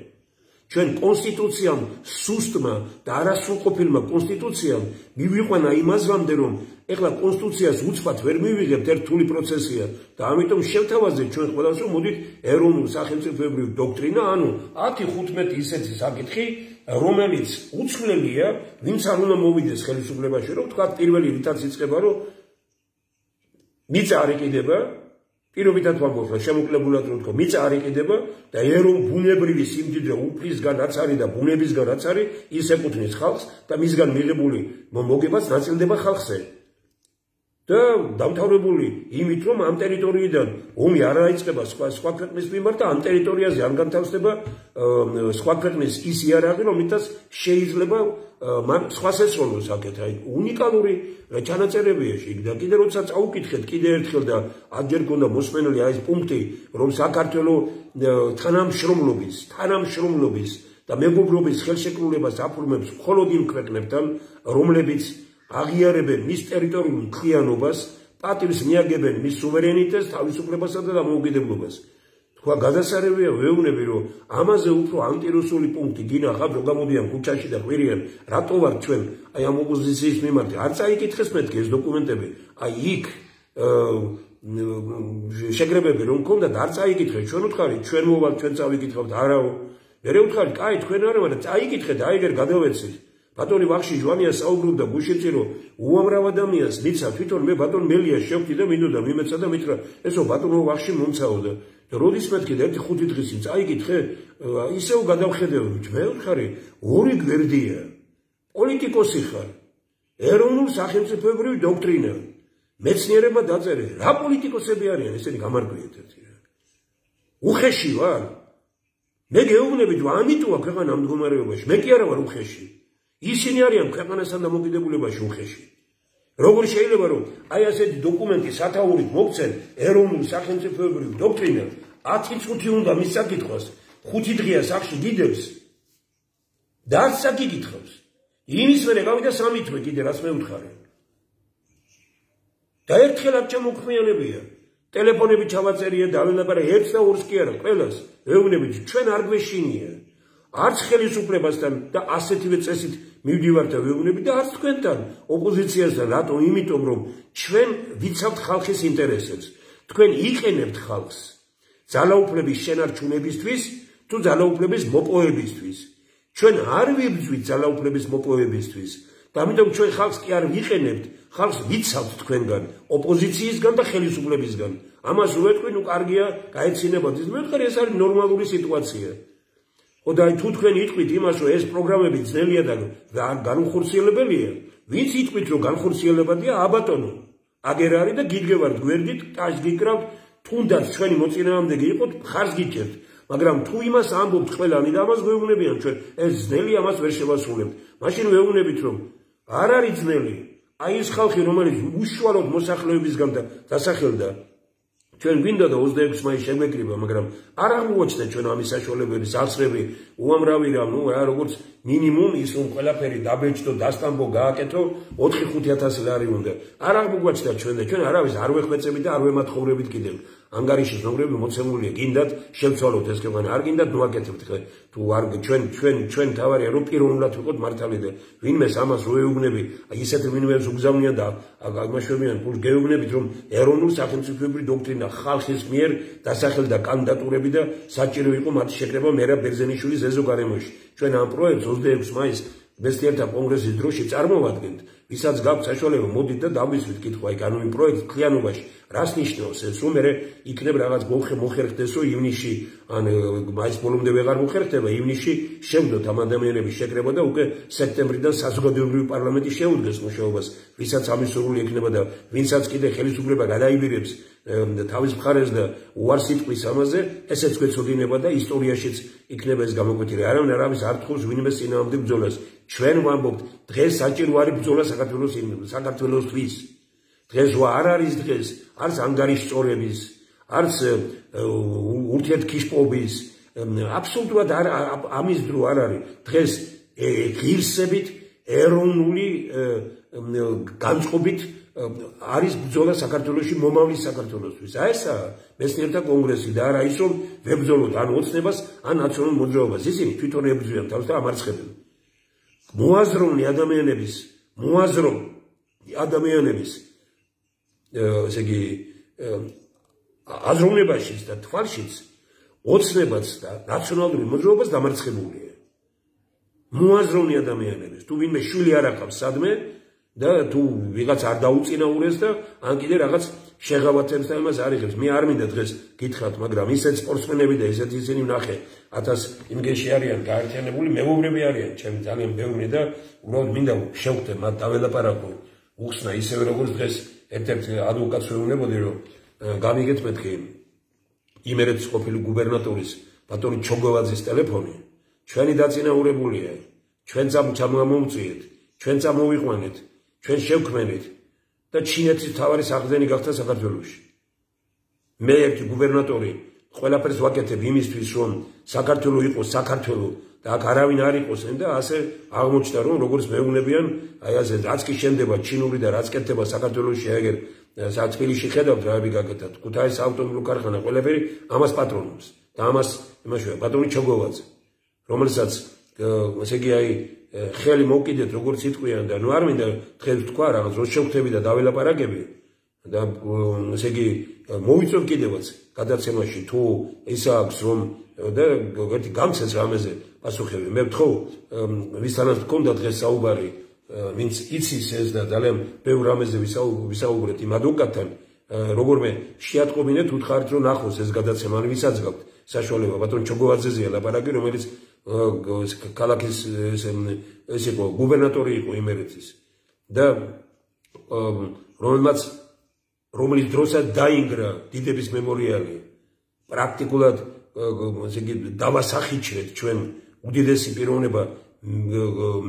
ჩვენ კონსტიტუციამ სუსტმა და არასრულყოფილმა კონსტიტუციამ მივიყვანა იმაზვამდე, რომ ეხლა კონსტიტუციას უცბად ვერ მივიღებთ, რთული პროცესია და ამიტომ შევთავაზეთ ჩვენ ყველას, რომ მოდით ეროვნულ სახელმწიფოებრივი დოქტრინა, ანუ 10-15 ისეთი საკითხი, რომელიც უცვლელია, ვინც არ უნდა მოვიდეს ხელისუფლებაში, რომ თქვა პირველი რითაც იწყება, რომ მიწა არ იყიდება, პირობითად ვამბობ, შემოკლebulად რომ თქვა, მიწა არ იყიდება და ბუნებრივი სიმდიდრე უფლისგან რაც არის და ბუნებისგან რაც არის, ის ეკუთვნის ხალხს და მისგან მიღებული მოგებაც ნაწილდება ხალხზე. და დამთავრებული იმით, რომ ამ ტერიტორიიდან ომი არ დაიწყება სხვა ქვეყნის მიმართ და ამ ტერიტორიაზე არ განთავსდება სხვა ქვეყნის ის იარაღი, რომლითაც შეიძლება სხვას ეცოლოს აქეთ. აი უნიკალური ჩანაწერებია იქ და კიდე როცა წაუკითხეთ კიდე ერთხელ და ადჯერ გქონდა მოსმენელი აი ეს პუნქტი, რომ საქართველოს თანამშრომლობის და მეგობრობის ხელშეკრულებას აფორმებს მხოლოდ იმ ქვეყნებთან, რომლებიც აღიარებენ მის ტერიტორიულ მთლიანობას, პატივს მიაგებენ მის სუვერენიტეტს, თავისუფლებასა და დამოუკიდებლობას. თქვა გადასარევია ვეუბნები რომ ამაზე უფრო ანტირუსული პუნქტი გინახავთ რომ გამოდიან ქუჩაში და ყვირიან რატო ვარ ჩვენ აი ამ ოპოზიციის მიმართ არ წაიკითხეს მეთქე ეს დოკუმენტები აი იქ შეგრებები რომ მქონდათ არ წაიკითხეთ ჩვენ უთხარით ჩვენ მოვალ ჩვენ წავიკითხავთ არაო მერე უთხარით კაი თქვენ არა მაგრამ წაიკითხეთ აი ეგერ გადავეცით ბატონი ვახში ჟვანია საუბრობდა გუშინში რომ უამრავ ადამიანს მიცა თვითონ მე ბატონ მელიას შევხვდი და მინდოდა მიმეცა და მითხრა ესო ბატონო ვახში მომცაო და როდის მეთქი და 1-5 დღის წაიკითხე ისევ გადავხედები მე ვხარი ორი გვერდია პოლიტიკოსი ხარ ეროვნულ სახელმწიფოებრივი დოქტრინა მეცნიერება დაწერე რა პოლიტიკოსები არიან ესენი გამარკვიეთ ერთი რა უხეში ვარ მე გეუბნებით რომ ამიტოა ქვეყანა ამ მდგომარეობაში მე კი არა ვარ უხეში ისინი არიან ქვეყანასთან დამოკიდებულებაში უხეში როგორ შეიძლება რომ აი ასეთი დოკუმენტი სათაურით მოგცენ ეროვნულ სახელმწიფოებრივ დოქტრინა 10 წუთი უნდა მის საკითხვას 5 დღეა სახში გიდებს და არ საკითხავს იმის მერე გავიდა 3 თვე კიდე რაც მე ვთხარი და ერთხელ არ ჩამოქმნიანებია ტელეფონები ჩავაწერია და ველაპარა ერთს და ორს კი არა ყველას ვეუბნებით ჩვენ არ გვეშინია არც ხელისუფლებასთან და ასეთივე წესით მივდივართ და ვეუბნებით და არც თქვენთან ოპოზიციასთან რატო იმიტომ რომ ჩვენ ვიცავთ ხალხის ინტერესებს თქვენ იყენებთ ხალხს ძალაუფლების შენარჩუნებისთვის თუ ძალაუფლების მოპოვებისთვის ჩვენ არ ვიბრძვით ძალაუფლების მოპოვებისთვის და ამიტომ ჩვენ ხალხს კი არ ვიყენებთ ხალხს ვიცავთ თქვენგან ოპოზიციისგან და ხელისუფლებისგან ამას ვეთქვი ნუ კარგია გაეცინებათ ის მე ვთქვი ეს არის ნორმალური სიტუაცია ხო და თუ თქვენ იტყვით იმას რომ ეს პროგრამები ძნელია და განხორციელებელია ვინც იტყვით რომ განხორციელებადია აბატონო აგერ არის და გიდგევართ გვერდით ტაშ გიკრავთ თუნდაც ჩვენი მოწინააღმდეგე იყოთ ხარს გიჭერთ მაგრამ თუ იმას ამბობთ ყველანი და ამას გვეუბნებიან ჩვენ ეს ძნელი ამას ვერ შევასრულებთ მაშინ ვეუბნებით რომ არ არის ძნელი აი ეს ხალხი რომელიც უშუალოდ მოსახლეობისგან დასახელდა ჩვენ გვინდა და 26 მაისს შეგვეკრიბა მაგრამ არ აღმოჩნდა ჩვენ ამის საშუალებების აღსრები უამრავი რამ ნუ რა როგორც მინიმუმ ის რომ ყველაფერი დაბეჭდო დასტამბო გააკეთო 4-5 ლარი უნდა არ აღმოჩნდა ჩვენ და ჩვენ არავის არ ვეხვეწებით და არ ვემათხოვრებით კიდევ ანგარიშის ნომრები მოცემულია გინდათ შევცვალოთ ეს ქვეყანა არ გინდათ მოაკეთებთ თუ არ ჩვენ თავარია რომ პიროვნულად ვიყოთ მართალი და ვინმეს ამას ვეუბნები ისეთ ვინმეს უგზავნიან და აღმაშენებიან ფულს გეუბნებით რომ ეროვნულ სახელმწიფოებრივი დოქტრინა ხალხის მიერ დასახელდა კანდიდატურები და საჭირო იყო მათი შეკრება მერაბ ბერძენიშვილის ეზო გარემოში ჩვენ ამ პროექტს 26 მაისს ბესტიერთა კონგრესის დროში წარმოვადგენთ ვისაც გაქვთ საშუალება მოდით და დავისვით კითხვა იქ ანუ იმ პროექტს ქლიანობაში რას ნიშნავს ეს რომ მე იქნებ რაღაც მოხერხდესო ივნისში ან მაის ბოლომდე ვეღარ მოხერხდება ივნისში შევდოთ ამ ადამიანების შეკრება და უკვე სექტემბრიდან საზოგადოებრივი პარლამენტი შეუდგეს მუშაობას ვისაც ამის სურვილი ექნება და ვინცაც კიდე ხელისუფლება გადაიბირებს თავის მხარეს და უარს იტყვის ამაზე ესეც გვეცოდინება და ისტორიაშიც იქნება ეს გამოკვეთილი არავინ არავის არ თხოვს ვინმეს წინააღმდეგ ბრძოლას ჩვენ ვამბობთ დღეს საჭირო არის ბრძოლა საქართველოსთვის დღეს არ არის დღეს არც ანგარიშწორების არც ურთიერთქიშპობის აბსოლუტურად ამის დრო არ არის დღეს ღირსებით ეროვნული განწყობით არის ბრძოლა საქართველოში მომავლის საქართველოსთვის აი ესა მეცნიერთა კონგრესი და არა ის რომ ვებრძოლოთ ან ოცნებას ან ნაციონალურ მოძრაობას ისინი თვითონ ებრძვიან თავს და ამარცხებენ მოაზროვნე ადამიანების ესე იგი აზროვნებაშიც და თვალშიც ოცნებაც და ნაციონალური მოძრაობას დამარცხებულია მოაზროვნე ადამიანების თუ ვინმე შვილი არ აქვს სადმე და თუ ვიღაც არ დაუწინაურეს და ან კიდე რაღაც შეღავათებს და იმას არ იღებს მე არ მინდა დღეს გითხრათ მაგრამ ისეთ სპორტსმენები და ისინი ვნახე 1000 იმგენში არიან გაერთიანებული მეგობრები არიან ჩემი ძალიან ბევრი და უბრალოდ მინდა შევხვდე მათ დაველაპარაკო უხსნა ისევე როგორც დღეს ერთ-ერთ ადვოკატს ვეუბნებოდი რომ გამიგეთ მეთქი იმერეთის ყოფილი გუბერნატორის ბატონი ჩოგოვაძის ტელეფონი ჩვენი დაწინაურებულია ჩვენ წამომწიეთ ჩვენ წამოვიყვანეთ ჩვენ შევქმნით და ჩინეთის თავარი სახლდენი გახდა საქართველოში მე ერთი გუბერნატორი ყველაფერს ვაკეთებ იმისთვის რომ საქართველო იყოს საქართველო და აქ არავინ არ იყოს და ასე აღმოჩნდა რომ როგორც მეუბნებიან აი ასე რაც კი შენდება ჩინური და რაც კეთდება საქართველოში ეგერ თბილისში ხედავთ რა არის გაკეთდა ქუთაისის ავტომობილო ქარხანა ყველაფერი ამას პატრონობს და ამას იმაშია პატრონი ჩოგოვაძე რომელსაც ესე იგი აი ხელი მოვკიდეთ როგორც იტყვიან და ნუ არ მინდა დღეს თქვა რაღაც რო შევხვდები და დაველაპარაკები და ესე იგი მოვიწევ კიდევაც გადაცემაში თუ ის აქვს რომ და ერთი გამცეს რამეზე პასუხები მე ვთხოვ ვისთანაც გქონდა დღეს საუბარი ვინც იცის ეს და ძალიან ბევრ რამეზე ვისაუბრეთ იმ ადვოკატთან როგორმე შეატყობინეთ უთხარით რომ ნახოს ეს გადაცემა ვისაც გაქვთ საშუალება ბატონ ჩოგოვაძეზეა ლაპარაკი რომელიც ქალაქის ეს იყო გუბერნატორი იყო იმერეთის და რომელიც დროსაც დაინგრა დიდების მემორიალი პრაქტიკულად ესე იგი დავასახიჩრეთ ჩვენ უდიდესი პიროვნება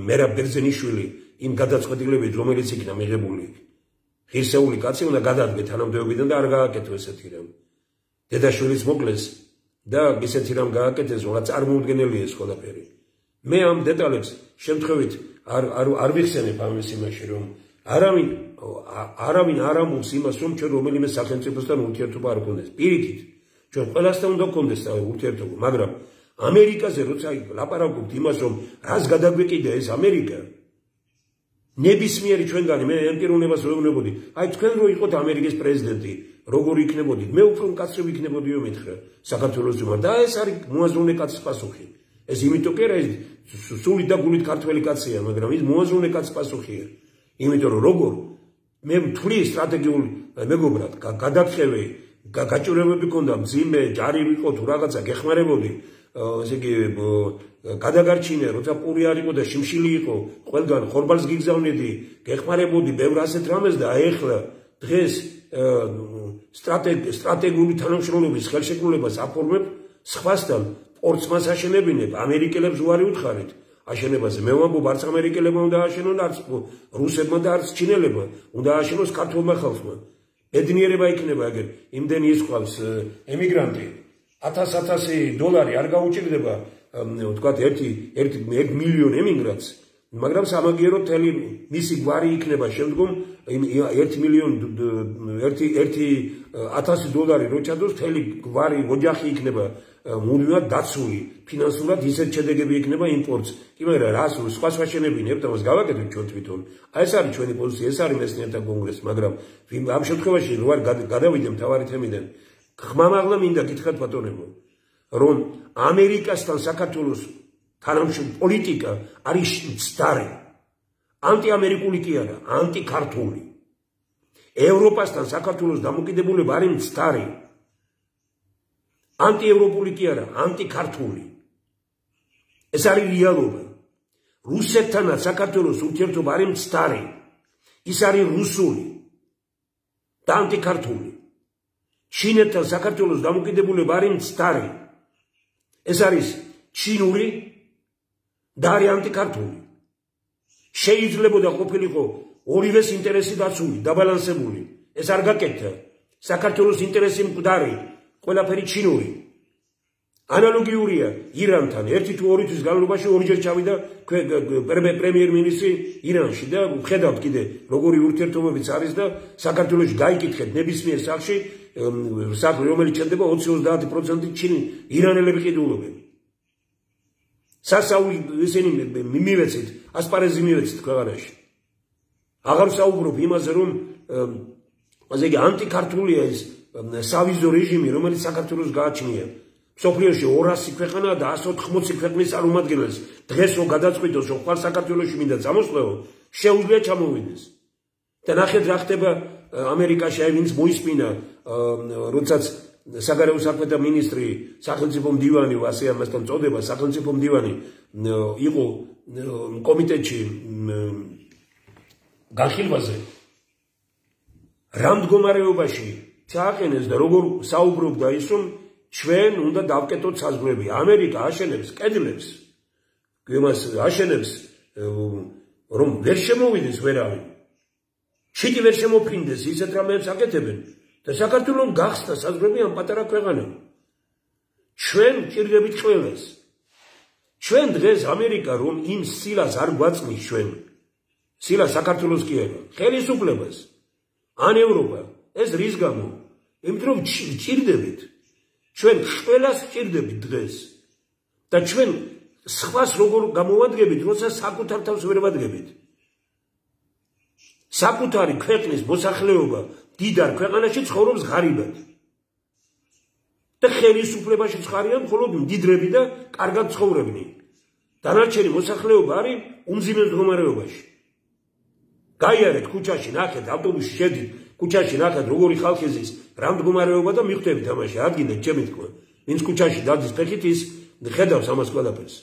მერაბ ბერძენიშვილი იმ გადაწყვეტილებით რომელიც იქნა მიღებული ღირსეული კაცი უნდა გადადგე თანამდებობიდან და არ გააკეთო ესეთი რამ დედაშვილიც მოკლეს და ისეთი რამ გააკეთეს რომ წარმოუდგენელია ეს ყველაფერი მე ამ დეტალებს შემთხვევით არ ვიხსენებ ამის იმაში რომ არავინ არ ამბობს იმას რომ ჩვენ რომელიმე სახელმწიფოსთან ურთიერთობა არ გქონდეს პირიქით ჩვენ ყველასთან უნდა გქონდეს ურთიერთობა მაგრამ ამერიკაზე როცა ლაპარაკობთ იმას რომ რას გადაგვეკიდა ეს ამერიკა ნებისმიერი ჩვენგანი მე ამ პიროვნებას რო ვეუბნებოდი აი თქვენ რო იყოთ ამერიკის პრეზიდენტი როგორი იქნებოდით მე უფრო მკაცრი ვიქნებოდიო მითხრა საქართველოს ძმა და ეს არის მოაზროვნე კაცის პასუხი ეს იმიტომ კი არა ეს სული და გულით ქართველი კაცია მაგრამ ის მოაზროვნე კაცის პასუხია იმიტომ რომ როგორ მე მთვლი სტრატეგიულ მეგობრად გადაწყევი გაჭირვებები მქონდა მძიმე ჯარი ვიყო თუ რაღაცა გეხმარებოდი ესე იგი გადაგარჩინე როცა პური არ იყო და შიმშილი იყო ყველგან ხორბალს გიგზავნედი გეხმარებოდი ბევრ ასეთ რამეს და ეხლა დღეს სტრატეგიული თანამშრომლობის ხელშეკრულებას აფორმებ სხვასთან პორტს აშენებინებ ამერიკელებს უარი უთხარით აშენებაზე მე ვამბობ არც ამერიკელებმა უნდა აშენონ არც რუსებმა და არც ჩინელებმა უნდა აშენოს ქართულმა ხალხმა ბედნიერება იქნება აგერ იმდენი ის ყავს ემიგრანტი $1000 არ გაუჭირდება ვთქვათ 1 მილიონ ემიგრანტს მაგრამ სამაგიეროდ თელი მისი გვარი იქნება შემდგომ $1 მილიონ $1000 რო ჩადოს თელი გვარი ოჯახი იქნება მუდმივად დაცული ფინანსურად ისეთ შედეგები იქნება იმპორტს კი მაგრამ რას სხვა შენებინებთ ამას გავაკეთოთ ჩვენ თვითონ აი ეს არის ჩვენი პოზიცია ეს არის მეცნიერთა კონგრესი მაგრამ ამ შემთხვევაში რო არ გადავიდე მთავარი თემიდან ხმამაღლა მინდა გითხრათ ბატონებო რომ ამერიკასთან საქართველოს თანამშრომლობის პოლიტიკა არის მცდარი ანტიამერიკული კი არა ანტიქართული ევროპასთან საქართველოს დამოკიდებულება არის მცდარი ანტიევროპული კი არა ანტიქართული ეს არის რეალობა რუსეთთანაც საქართველოს ურთიერთობა არის მცდარი ის არის რუსული და ანტიქართული ჩინეთთან საქართველოს დამოკიდებულება არის მცდარი ეს არის ჩინური და არის ანტიქართული შეიძლება ყოფილიყო ორივეს ინტერესი დაცული დაბალანსებული ეს არ გაკეთდა საქართველოს ინტერესი მკვდარი ყველაფერი ჩინური ანალოგიურია ირანთან ერთი თუ ორი თვის განმავლობაში ორჯერ ჩავიდა პრემიერ-მინისტრი ირანში და ვხედავთ კიდე როგორი ურთიერთობებიც არის და საქართველოში გაიკითხეთ ნებისმიერ სახლში სახლი რომელიც ჩნდება 20-30% ჩინი ირანელები ყიდულობენ სასაული ისინი მივეცით ასპარეზი მივეცით ქვეყანაში აღარ საუბრობ იმაზე რომ ასე იგი ანტიქართულია ეს სავიზო რეჟიმი რომელიც საქართველოს გააჩნია სოფლიოში 200 ქვეყანა და 180 ქვეყნის წარმომადგენლებს დღეს რო გადაწყვიტოს რომ ხვალ საქართველოში მინდა წამოსვლაო შეუძლია ჩამოვიდეს და ნახეთ რა ხდება ამერიკაში აი ვინც მოისმინა როდესაც საგარეო საქმეთა მინისტრი სახელმწიფო მდივანი ასე ამასთან წოდება სახელმწიფო მდივანი იყო კომიტეტში განხილვაზე რა მდგომარეობაში ჩააყენეს და როგორ საუბრობდა ის რომ ჩვენ უნდა დავკეტოთ საზღვრები ამერიკა აშენებს კედლებს იმას აშენებს რომ ვერ შემოვიდეს ვერავინ ჩიტი ვერ შემოფრინდეს ისეთ რამეებს აკეთებენ და საქართველოს გახსნა საზღვრები ამ პატარა ქვეყანამ ჩვენ ჭირდებით ყველას ჩვენ დღეს ამერიკა რომ იმ სილას არ გვაწმის ჩვენ სილა საქართველოს კი არა ხელისუფლებას ან ევროპა ეს რის გამო? იმიტომ რომ ვჭირდებით. ჩვენ ყველას ვჭირდებით დღეს. და ჩვენ სხვას როგორ გამოვადგებით, როცა საკუთარ თავს ვერ ვადგებით. საკუთარი ქვეყნის მოსახლეობა დიდარ ქვეყანაში ცხოვრობს ღარიბად. და ხელისუფლებაში ხარიან მხოლოდ მდიდრები და კარგად ცხოვრებნი. დანარჩენი მოსახლეობა არის უმძიმეს მდგომარეობაში. გაიარეთ ქუჩაში, ნახეთ ავტობუსში შედით, ქუჩაში ნახეთ როგორი ხალხი ზის, რა მდგომარეობა და მიხვდებით ამაში, ადგილეთ ჩემი თქმა. ვინც ქუჩაში დადის ფეხით ის ხედავს ამას ყველაფერს.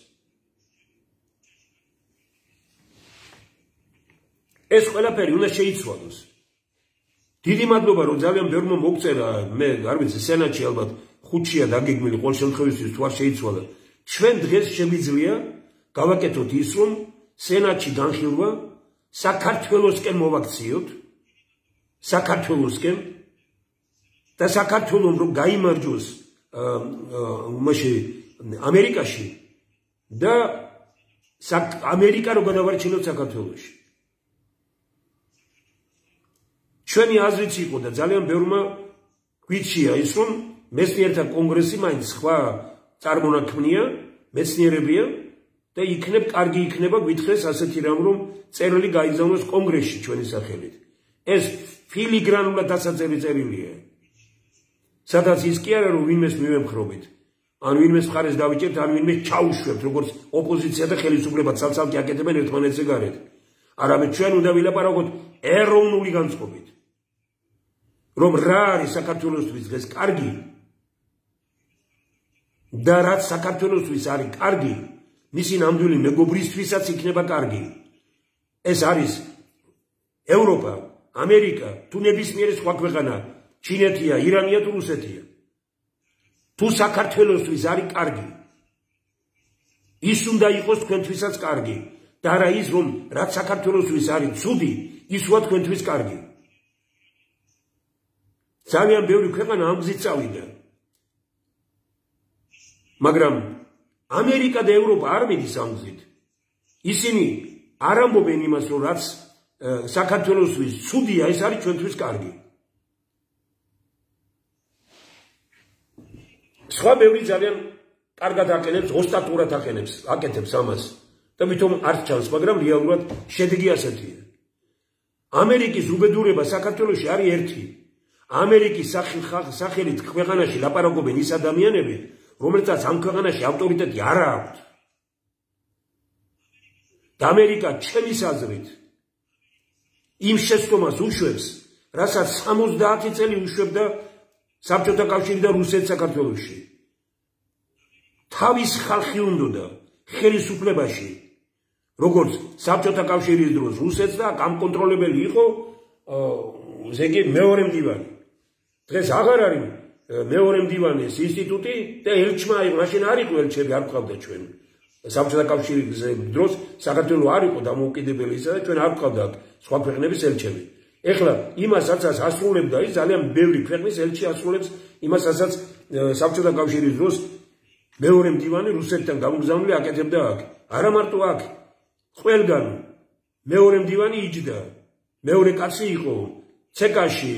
ეს ყველაფერი უნდა შეიცვალოს. დიდი მადლობა რომ ძალიან ბევრმა მოგწერა, მე არ ვიცი სენატში ალბათ ხუთშია დაგეგმილი ყოველ შემთხვევაში თუ არ შეიცვალა. ჩვენ დღეს შემიძლია გავაკეთოთ ის რომ სენატში განხილვა საქართველოსკენ მოვაქციოთ, საქართველოსკენ და საქართველოს რომ გაიმარჯვოს ამერიკაში და ამერიკა რომ გადავარჩინოთ საქართველოში. ჩვენი აზრიც იყო და ძალიან ბევრმა გვიჩია ის რომ მეცნიერთა კონგრესი მაინც სხვა წარმონაქმნია, მეცნიერებია და კარგი იქნება გვითხრეს ასეთი რამ რომ წერილი გაიგზავნოს კონგრესში ჩვენი სახელით. ეს ფილიგრანულად დასაწერი წერილია. სადაც ის კი არა რომ ვინმეს მივემხრობით, ან ვინმეს მხარეს დავიჭერთ, ან ვინმეს ჩაუშვებთ, როგორც ოპოზიცია და ხელისუფლება ცალ-ცალკე აკეთებენ ერთმანეთზე გარეთ. არამედ ჩვენ უნდა ვილაპარაკოთ ეროვნული განწყობით. რომ რა არის საქართველოსთვის დღეს კარგი და რაც საქართველოსთვის არის კარგი, მისი ნამდვილი მეგობრისთვისაც იქნება კარგი. ეს არის ევროპა, ამერიკა, თუ ნებისმიერი სხვა ქვეყანა, ჩინეთია, ირანია თუ რუსეთია. თუ საქართველოსთვის არის კარგი, ის უნდა იყოს თქვენთვისაც კარგი და არა ის რომ რაც საქართველოსთვის არის ცუდი, ის ვარ თქვენთვის კარგი. ძალიან ბევრი ქვეყანა ამ გზით წავიდა. მაგრამ ამერიკა და ევროპა არ მიდის ამ გზით. ისინი არ ამბობენ იმას, რომ რაც საქართველოსთვის ცუდია, ეს არის ჩვენთვის კარგი. სხვა ბევრი ძალიან კარგად აყენებს, ოსტატურად აკეთებს ამას. და მithom არ ჩანს, მაგრამ რეალურად შედეგი ასეთია. ამერიკის უბედურება საქართველოში არის ერთი. ამერიკის სახელით ქვეყანაში ლაპარაკობენ ის ადამიანები, რომელთაც ამ ქვეყანაში ავტორიტეტი არ აქვს. და ამერიკა ჩემის აზრით იმ შეცდომას უშვებს, რასაც 70 წელი უშვებდა საბჭოთა კავშირი და რუსეთი საქართველოში. თავის ხალხი უნდოდა ხელისუფლებაში, როგორც საბჭოთა კავშირის დროს რუსეთს და გამკონტროლებელი იყო ზეგი მეორე მდივანი. დღეს აღარ არის მეორე მდივანის ინსტიტუტი და ელჩმა მაშინ არ იყო ელჩები, არ ყავდა ჩვენ. საბჭოთა კავშირის დროს საქართველოს არ იყო დამოუკიდებელი ისა და ჩვენ არ ყავდა სხვა ქვეყნების ელჩები. ეხლა იმასაც ასრულებდა ის ძალიან ბევრი ქვეყნის ელჩი ასრულებს იმას, რასაც საბჭოთა კავშირის დროს მეორე მდივანი რუსეთთან გამოგზავნილი აკეთებდა აქ. არა მარტო აქ, ყველგან მეორე მდივანი იჯდა. მეორე კაცი იყო ცეკაში,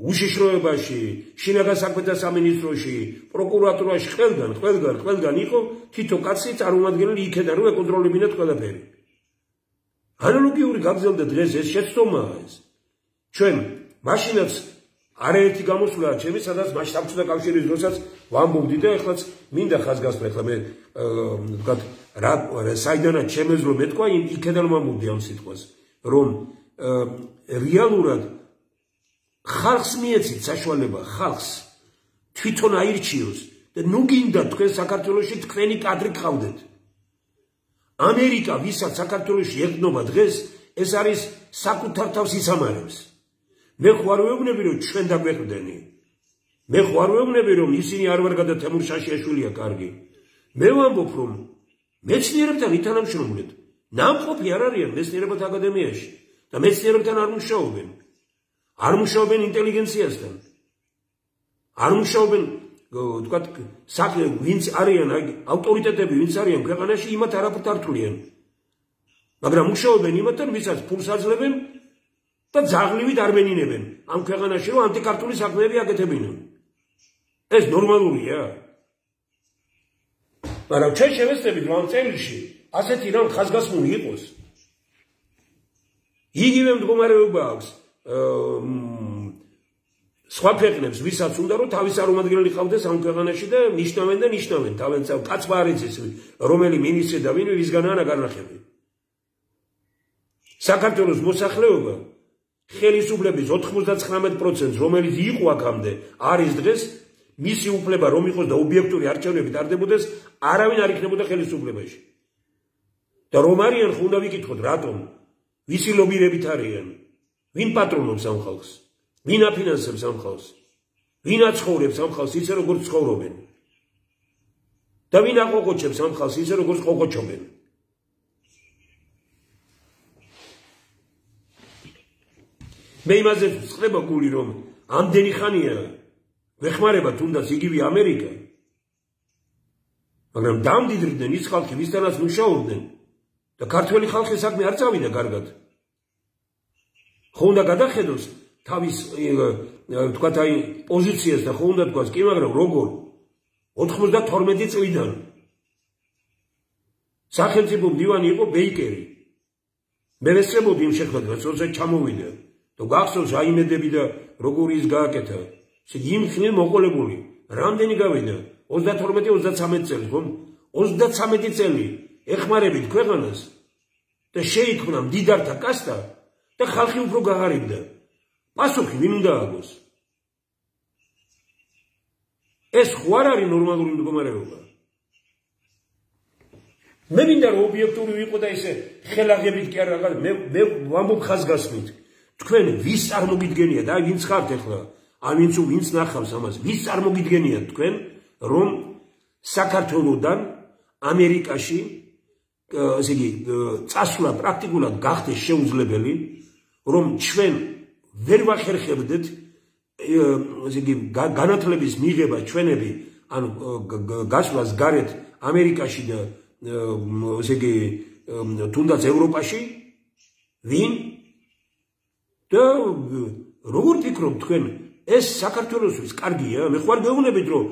უშიშროებაში, შინაგან საქმეთა სამინისტროში, პროკურატურაში, ყველგან იყო თითო კაცი წარმომადგენელი იქიდან რომ ეკონტროლებინათ ყველაფერი. ანალოგიური გაგზავნა დღეს ეს შეცდომაა ეს. ჩვენ მაშინაც არაერთი გამოსვლა ჩემი, სადაც მაშინ საბჭოთა კავშირის დროსაც ვამბობდი და ეხლაც მინდა ხაზგასმა, ეხლა მე ვთქვათ რა საიდანაც შემეძლო მეთქვა, იქიდან ვამბობდი ამ სიტყვას, რომ რეალურად ხალხს მიეცით საშუალება, ხალხს თვითონ აირჩიოს და ნუ გინდა თქვენ საქართველოში თქვენი კადრი გყავდეთ. ამერიკა, ვისაც საქართველოში ეკნობა დღეს, ეს არის საკუთარ თავს ისამარებს. მე ხوار ვეუბნები რომ ჩვენ დაგვეყდენი. მე ხوار ვეუბნები რომ ისინი არ ვარ გადა თემურ შაშიაშვილია კარგი. მე ვამბობ რომ მეცნიერებთან ითანამშრომლეთ. ნამყოფი არ არიან მეცნიერებათა აკადემიაში და მეცნიერებთან არ მუშაობენ. არ მუშაობენ ინტელიგენციასთან. არ მუშაობენ ვთქვათ ვინც არიან ავტორიტეტები, ვინც არიან ქვეყანაში, იმათ არაფერთ არ თვლიან. მაგრამ მუშაობენ იმათთან, ვისაც ფულს აძლევენ და ძაღლივით არ მენინებენ ამ ქვეყანაში რომ ანტიკართული საქმეები აკეთებინონ. ეს ნორმალურია? მაგრამ ჩვენ შევეცდებით რომ ამ წელში ასეთი რამ ხაზგასმული იყოს. იგივე მდგომარეობა აქვს სხვა ქვეყნებს, ვისაც უნდა რომ თავის წარმომადგენელი ყავდეს ამ ქვეყანაში და ნიშნავენ თავენს კაცმა არ იცის რომელი მინისტრი და ვინ ვისგანაა განახები. საქართველოს მოსახლეობა ხელისუფლების 99%, რომელიც იყო აქამდე, არის დღეს მისი უფლება რომ იყოს და ობიექტური არჩევნები ტარდებოდეს, არავინ არ იქნებოდა ხელისუფლებაში. და რომ არიან, ხო უნდა ვიკითხოთ, რატომ? ვისი ლობირებით არიან? ვინ პატრონობს ამ ხალხს? ვინ აფინანსებს ამ ხალხს? ვინ აცხოვრებს ამ ხალხს ისე როგორც ცხოვრობენ? და ვინ აყოყოჩებს ამ ხალხს ისე როგორც ყოყოჩობენ? მე იმაზე ვწყდება გული რომ ამდენი ხანია ვეხმარება თუნდაც იგივე ამერიკა, მაგრამ დამდიდრდნენ ის ხალხი, ვისთანაც მუშაობდნენ და ქართველი ხალხი საქმე არ წავიდა კარგად. ხო უნდა გადახედოს თავის თქვათ აი პოზიციას და ხო უნდა თქვას კი, მაგრამ როგორ 92 წლიდან სახელმწიფო მდივანი იყო ბეიკერი. მე ვესწრებოდი იმ შეხვედრას, როცა ჩამოვიდა და გახსოვს აიმედები და როგორი ის გააკეთა. იმ ხნით მოყოლებული. რამდენი გავიდა? 32-33 წელი, ხომ? 33 წელი ეხმარებით ქვეყანას და შეიქმნა მდიდართა კასტა და ხალხი უფრო გაღარიბდა. პასუხი ვინ უნდა აგოს? ეს ხო არ არის ნორმალური მდგომარეობა? მე მინდა რომ ობიექტური ვიყო და ესე ხელაღებით კი არ რაღაც მე ვამბობ ხაზგასმით. თქვენ ვის წარმოგიდგენიათ? აი ვინც ხართ ახლა? აი ვინც ნახავს ამას? ვის წარმოგიდგენიათ თქვენ რომ საქართველოსდან ამერიკაში ესე იგი წასვლა პრაქტიკულად გახდეს შეუძლებელი, რომ ჩვენ ვერ ვახერხებდეთ ესე იგი განათლების მიღება ჩვენები ანუ გასვლას გარეთ ამერიკაში და ესე იგი თუნდაც ევროპაში? ვინ? და როგორ ფიქრობთ თქვენ ეს საქართველოსთვის კარგია? მე ხوار გეუბნებით რომ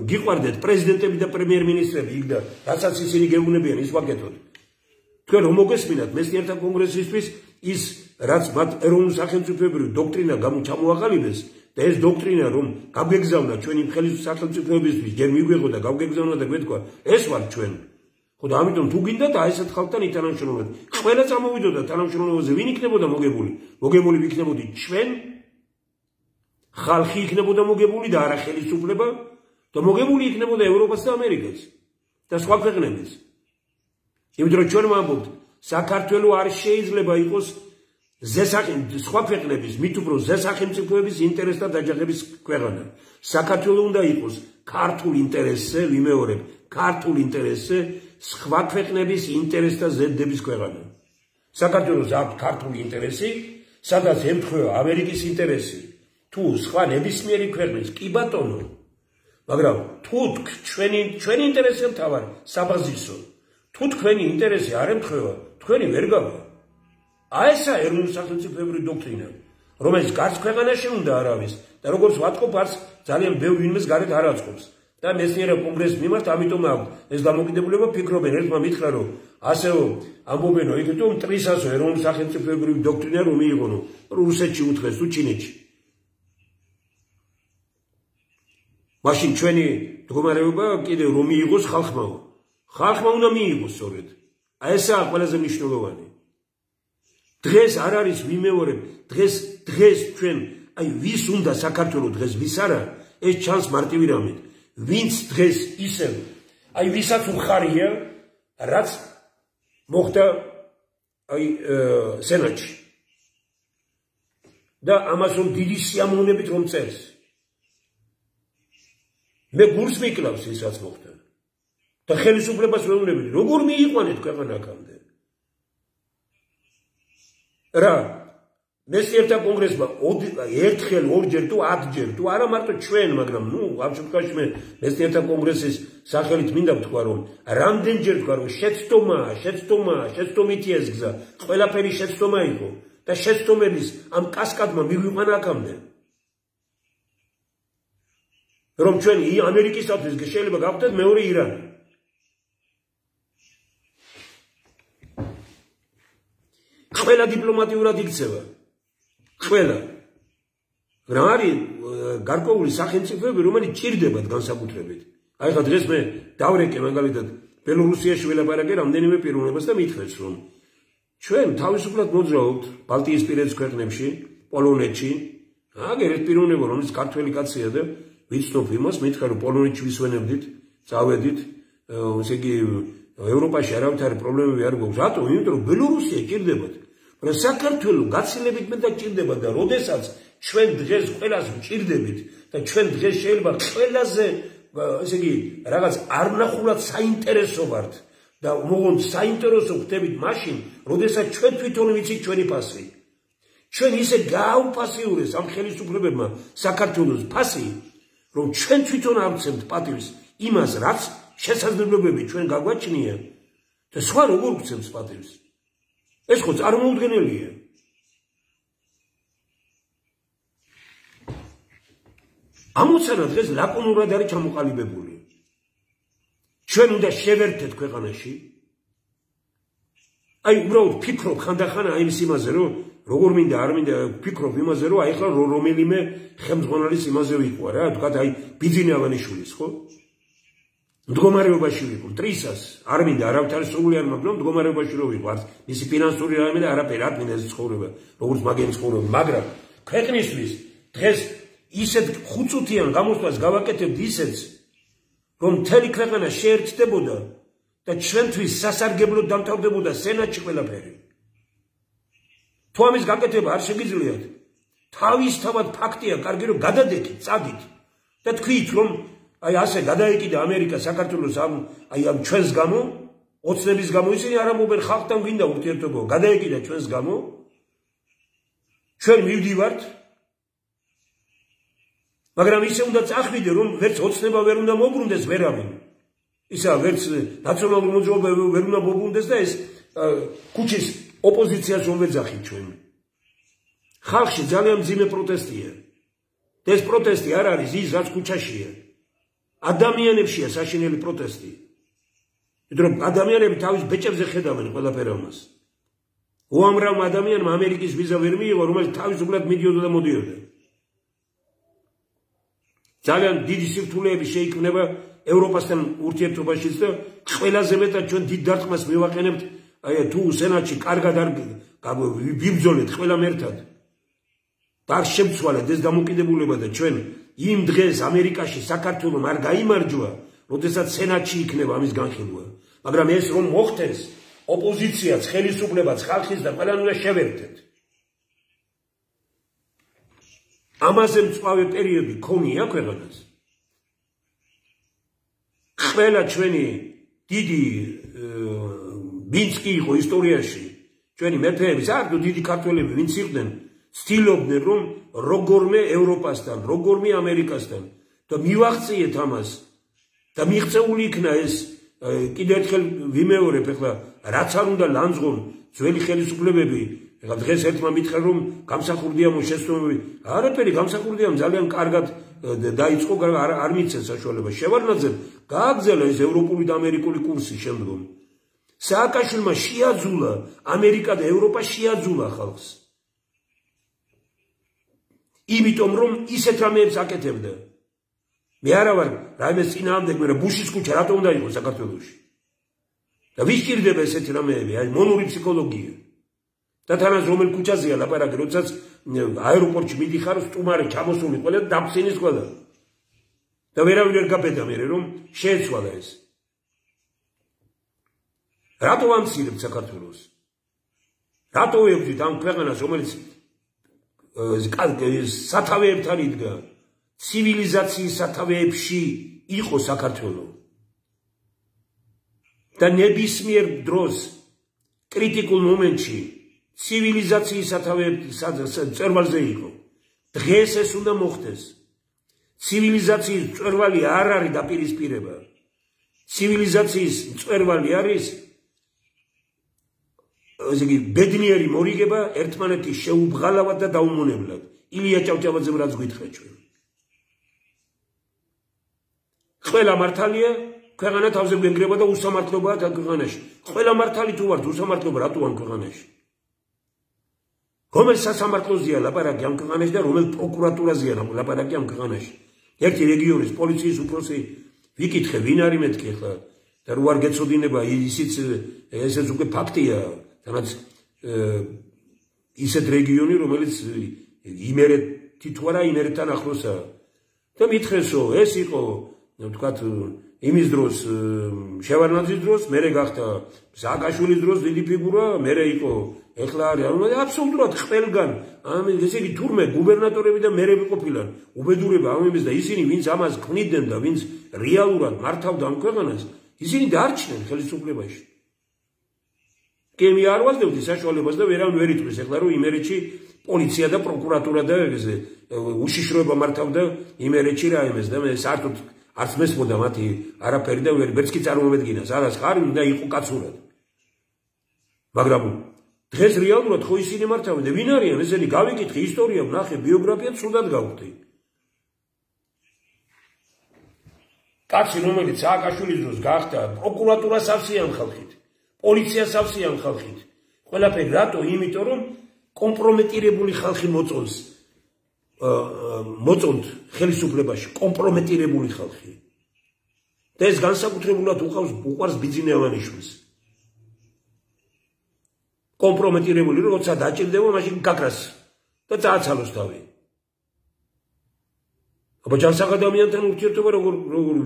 გიყვარდეთ პრეზიდენტები და პრემიერ-მინისტრები იქ და რასაც ისინი გეუბნებიან ის ვაკეთოთ. თქვენ რომ მოგესმინათ მეცნიერთა კონგრესისთვის ის რაც მათ ეროვნულ სახელმწიფოებრივ დოქტრინა ჩამოაყალიბეს და ეს დოქტრინა რომ გაგვეგზავნა ჩვენი სახელმწიფოებისთვის ჯერ მიგვეღო და გავგეგზავნა და გვეთქვა ეს ვარ ჩვენ. ხო და ამიტომ თუ გინდათ აი ესეთ ხალხთან ითანამშრომლობთ. ყველა წამოვიდოდა თანამშრომლობაზე, ვინ იქნებოდა მოგებული? მოგებული ვიქნებოდი ჩვენ, ხალხი იქნებოდა მოგებული და არა ხელისუფლება და მოგებული იქნებოდა ევროპას და ამერიკას და სხვა ქვეყნებიც. იმიტომ რომ ჩვენ ვამბობთ, საქართველოს არ შეიძლება იყოს სხვა ქვეყნების, მით უფრო ზესახელმწიფოების ინტერესთა დაჯახების ქვეყანა. საქართველოს უნდა იყოს ქართულ ინტერესზე, ვიმეორებ, ქართულ ინტერესზე სხვა ქვეყნების ინტერესთა ზედდების ქვეყანა. საქართველოს აქვს ქართული ინტერესი, სადაც ემთხვევა ამერიკის ინტერესი, თუ სხვა ნებისმიერი ქვეყნის, კი ბატონო, მაგრამ თუ ჩვენი ინტერესია მთავარი, საბაზისო, თუ თქვენი ინტერესი არ ემთხვევა, თქვენი ვერ გავა. აი ესა ეროვნული სახელმწიფოებრივი დოქტრინა, რომელიც გარს ქვეყანაში უნდა არავის და როგორც ვატყობ, არც ძალიან ბევრ ვინმეს გარეთ არ აწყობს. და მეცნიერთა კონგრესის მიმართ ამიტომ აქვს ეს დამოკიდებულება, ფიქრობენ, ერთმა მითხრა რომ ასეო ამბობენო იქ თუ მტრისასო ეროვნული სახელმწიფოებრივი დოქტრინა რომ მიიღონო რუსეთში უთხრეს თუ ჩინეთში. მაშინ ჩვენი მდგომარეობა კიდევ რომ მიიღოს ხალხმაო. ხალხმა უნდა მიიღოს სწორედ. აი ესაა ყველაზე მნიშვნელოვანი. დღეს არ არის ვიმეორებ, დღეს ჩვენ აი ვის უნდა საქართველოს დღეს ვის არა, ეს ჩანს მარტივი რამით. ვინც დღეს ისევ აი ვისაც უხარია რაც მოხდა აი სენატში და ამას რომ დიდი სიამოვნებით რომ წერს. მე გულს მიკლავს ის რაც მოხდა და ხელისუფლებას ვეუბნები როგორ მიიყვანეთ ქვეყანა აქამდე. რა მეცნიერთა კონგრესმა ერთხელ, ორჯერ თუ 10ჯერ თუ არა მარტო ჩვენ, მაგრამ ნუ ამ შემთხვევაში მე მეცნიერთა კონგრესის სახელით მინდა ვთქვა რომ რამდენჯერ თქვა რომ შეცდომითი ეს გზა, ყველაფერი შეცდომა იყო და შეცდომების ამ კასკადმა მივიყვანა აქამდე. რომ ჩვენ ამერიკისათვის შეიძლება გავხდეთ მეორე ირანი. ყველა დიპლომატიურად იქცევა. ყველა. მაგრამ არის გარკვეული სახელმწიფოები, რომელიც ჭირდებათ განსაკუთრებით. აი ხა დღეს მე დავრეკე მაგალითად ბელორუსიაში ველაპარაკე რამდენიმე პიროვნებას და მითხრეს რომ ჩვენ თავისუფლად მოძრაობთ ბალტიისპირეთის ქვეყნებში, პოლონეთში. აგერ ეს პიროვნება რომელიც ქართველი კაცია და ვიცნობ იმას, მითხრა რომ პოლონეთში ვისვენებდით, წავედით, ესე იგი ევროპაში არავითარი პრობლემები არ გვაქვს. რატო? იმიტომ რომ ბელორუსია ჭირდებათ. მაგრამ საქართველოს გაცილებით მეტად ჭირდება და როდესაც ჩვენ დღეს ყველას ვჭირდებით და ჩვენ დღეს შეიძლება ყველაზე ესე იგი რაღაც არნახულად საინტერესო ვართ და მოგონ საინტერესო ხდებით მაშინ, როდესაც ჩვენ თვითონ ვიცით ჩვენი ფასი. ჩვენ ისე გააუფასიურეს ამ ხელისუფლებებმა საქართველოს ფასი, რომ ჩვენ თვითონ ავცემთ პატივს იმას, რაც შესაძლებლობები ჩვენ გაგვაჩნია და სხვა როგორ ვცემთ პატივს. ეს ხო წარმოუდგენელია. ამოცანა დღეს ლაკონურად არის ჩამოყალიბებული. ჩვენ უნდა შევერთეთ ქვეყანაში. აი უბრალოდ ფიქრობ ხანდახან აი იმაზე, რომ როგორ მინდა არ მინდა ფიქრობ იმაზე, რომ აი ხლა რომელიმე ხელმძღვანელის იმაზე ვიყვა რა, თქვათ აი ბიძინა ავანიშვილის, ხო? მდგომარეობაში ვიყო, ტრისას, არ მინდა არავითარი სრული არ მაქვს, მდგომარეობაში რო ვიყო, მისი ფინანსური რამე და არაფერი, არ მინდა ეს ცხოვრება, როგორც მაგენი ცხოვრება, მაგრამ ქვეყნისთვის დღეს ისეთ ხუცუთიან გამოსვლას გავაკეთებთ ისეც, რომ მთელი ქვეყანა შეერთდებოდა და ჩვენთვის სასარგებლოდ დამთავრდებოდა სენატში ყველაფერი. თუ ამის გაკეთება არ შეგიძლიათ, თავისთავად ფაქტია, კარგი რომ გადადექით, წადით და თქვით, რომ აი ასე გადაეკიდა ამერიკა საქართველოს ამ ჩვენს გამო, ოცნების გამო, ისინი არ ამობენ ხალხთან გვინდა ურთიერთობა, გადაეკიდა ჩვენს გამო. ჩვენ მივდივართ, მაგრამ ისე უნდა წახვიდე, რომ ვერც ოცნება ვერ უნდა მოbrunდეს ვერავინ. ისა ვერც ნაციონალური მოძრაობა ვერ უნდა მოbrunდეს და ეს ქუჩის ოპოზიციას რომ ვეძახით ჩვენ. ხალხში ძალიან მძიმე პროტესტია. ეს პროტესტი არ არის ის, რაც ქუჩაშია. ადამიანებშია საშინელი პროტესტი. იმიტომ რომ ადამიანები თავის ბეჭებზე ხედავენ ყველაფერ ამას. უამრავ ადამიანმა ამერიკის ვიზა ვერ მიიღო, რომელიც თავისუფლად მიდიოდა და მოდიოდა. ძალიან დიდი სირთულეები შეიქმნება ევროპასთან ურთიერთობაშიც და ყველაზე მეტად ჩვენ დიდ დარტყმას მივაყენებთ აი თუ სენატში კარგად არ ვიბრძოლეთ ყველამ ერთად. და არ შემცვალეთ ეს დამოკიდებულება და ჩვენ იმ დღეს ამერიკაში საქართველოს არ გაიმარჯვა, როდესაც სენატში იქნება ამის განხილვა. მაგრამ ეს რომ მოხდეს, ოპოზიციაც, ხელისუფლებაც, ხალხიც და ყველანი უნდა შევერთეთ. ამაზე მწვავე პერიოდი ქონია ქვეყანას. ყველა ჩვენი დიდი ვინც კი იყო ისტორიაში, ჩვენი მეფეები, საერთოდ დიდი ქართველები ვინც იყვნენ, ცდილობდნენ რომ როგორმე ევროპასთან, როგორმე ამერიკასთან და მივაღწიეთ ამას და მიღწეული იქნა ეს კიდევ ერთხელ ვიმეორებ, ეხლა რაც არ უნდა ლანძღონ ძველი ხელისუფლებები. ეხლა დღეს ერთმა მითხრა რომ გამსახურდია შეცდომები. არაფერი გამსახურდია ძალიან კარგად დაიწყო, არ მიცეს საშუალება. შევარნაძემ გააგზავნა ეს ევროპული და ამერიკული კურსი შემდგომ. სააკაშვილმა შეაძულა ამერიკა და ევროპა შეაძულა ხალხს. იმიტომ რომ ისეთ რამეებს აკეთებდა. მე არა ვარ რაიმე წინააღმდეგ, მაგრამ ბუშის ქუჩა რატომ უნდა იყოს საქართველოში? და ვის ჭირდება ესეთი რამეები? აი მონური ფსიქოლოგია. და თანაც რომელ ქუჩაზეა ლაპარაკი, როდესაც აეროპორტში მიდიხარ, სტუმარი ჩამოსული ყველა დაფსინის ყველა. და ვერავინ ვერ გაბედა მე რომ შეეცვალა ეს. რატო ამცირებთ საქართველოს? რატო ვეუბნით ამ ქვეყანას, რომელიც სათავეებთან იდგა, ცივილიზაციის სათავეებში იყო საქართველო. და ნებისმიერ დროს კრიტიკულ მომენტში ცივილიზაციის სათავეებზე იყო. დღეს ეს უნდა მოხდეს. ცივილიზაციის მწვერვალი არ არის დაპირისპირება. ცივილიზაციის მწვერვალი არის ესე იგი ბედნიერი მორიგება ერთმანეთის შეუბღალავად და დაუმონებლად. ილია ჭავჭავაძემ რაც გითხრა ჩვენ. ყველა მართალია, ქვეყანა თავზე გვენგრება და უსამართლობაა ქვეყანაში. ყველა მართალი თუ ვართ, უსამართლობა რატო ამ ქვეყანაში? რომელ სასამართლოზეა ლაპარაკი ამ ქვეყანაში და რომელ პროკურატურაზეა ლაპარაკი ამ ქვეყანაში? ერთი რეგიონის პოლიციის უფროსი ვიკითხე, ვინ არის მეთქი ახლა და რო არ გეცოდინება ისიც ესეც უკვე ფაქტია, თანაც ისეთ რეგიონი, რომელიც იმერეთი თუ არა იმერეთთან ახლოსაა. და მითხრესო, ეს იყო, ვთქვათ, იმის დროს, შევარდნაძის დროს, მერე გახდა სააკაშვილის დროს დიდი ფიგურა, მერე იყო ეხლა არის აბსოლუტურად ყველგან, ესე იგი თურმე გუბერნატორები და მერები ყოფილან, უბედურება ამ იმის და ისინი ვინც ამას ქმნიდნენ და ვინც რეალურად მართავდა ამ ქვეყანას, ისინი დარჩნენ ხელისუფლებაში. კი მე არ ვაძლევდი საშუალებას და ვერავინ ვერ იტყვის ეხლა რომ იმერეთში პოლიცია და პროკურატურა და ესე უშიშროება მართავდა იმერეთში რა იმეს და მე საერთოდ არც მესმოდა მათი არაფერი და ვერც კი წარმომედგინა სადაც ხარ და იყო კაცურად. მაგრამ დღეს რეალურად ხო ისინი მართავენ და ვინ არიან ესენი გავიკითხე ისტორია ვნახე ბიოგრაფია ცუდად გავხდი. კაცი რომელიც სააკაშვილის დროს გახდა პროკურატურა სავსეა ამ ხალხით, პოლიცია სავსეა ამ ხალხით. ყველაფერი რატო? იმიტომ რომ კომპრომეტირებული ხალხი მოწონთ ხელისუფლებაში კომპრომეტირებული ხალხი. და ეს განსაკუთრებულად უყვარს ბიძინევანიშვილს. კომპრომეტირებული როცა დაჭირდება მაშინ გაკრას და წააცალოს თავი. აბა ჯანსაღ ადამიანთან ურთიერთობა როგორ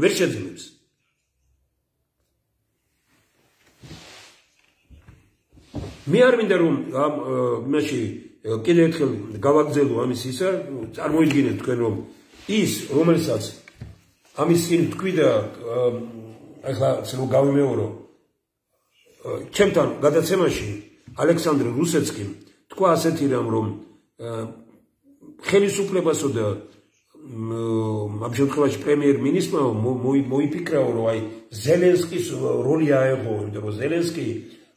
ვერ შეძლებს. მე არ მინდა რომ იმაში კიდევ ერთხელ გავაგზავნო ამის ისა, წარმოიდგინეთ თქვენ რომ ის რომელსაც ამის წინ თქვი და ახლა რომ გავიმეორო ჩემთან გადაცემაში ალექსანდრე რუსეცკიმ თქვა ასეთი რამ რომ ხელისუფლებასო და ამ შემთხვევაში პრემიერ-მინისტრმა მოიფიქრაო რომ აი ზელენსკის როლი აეღო, იმიტომ რომ ზელენსკი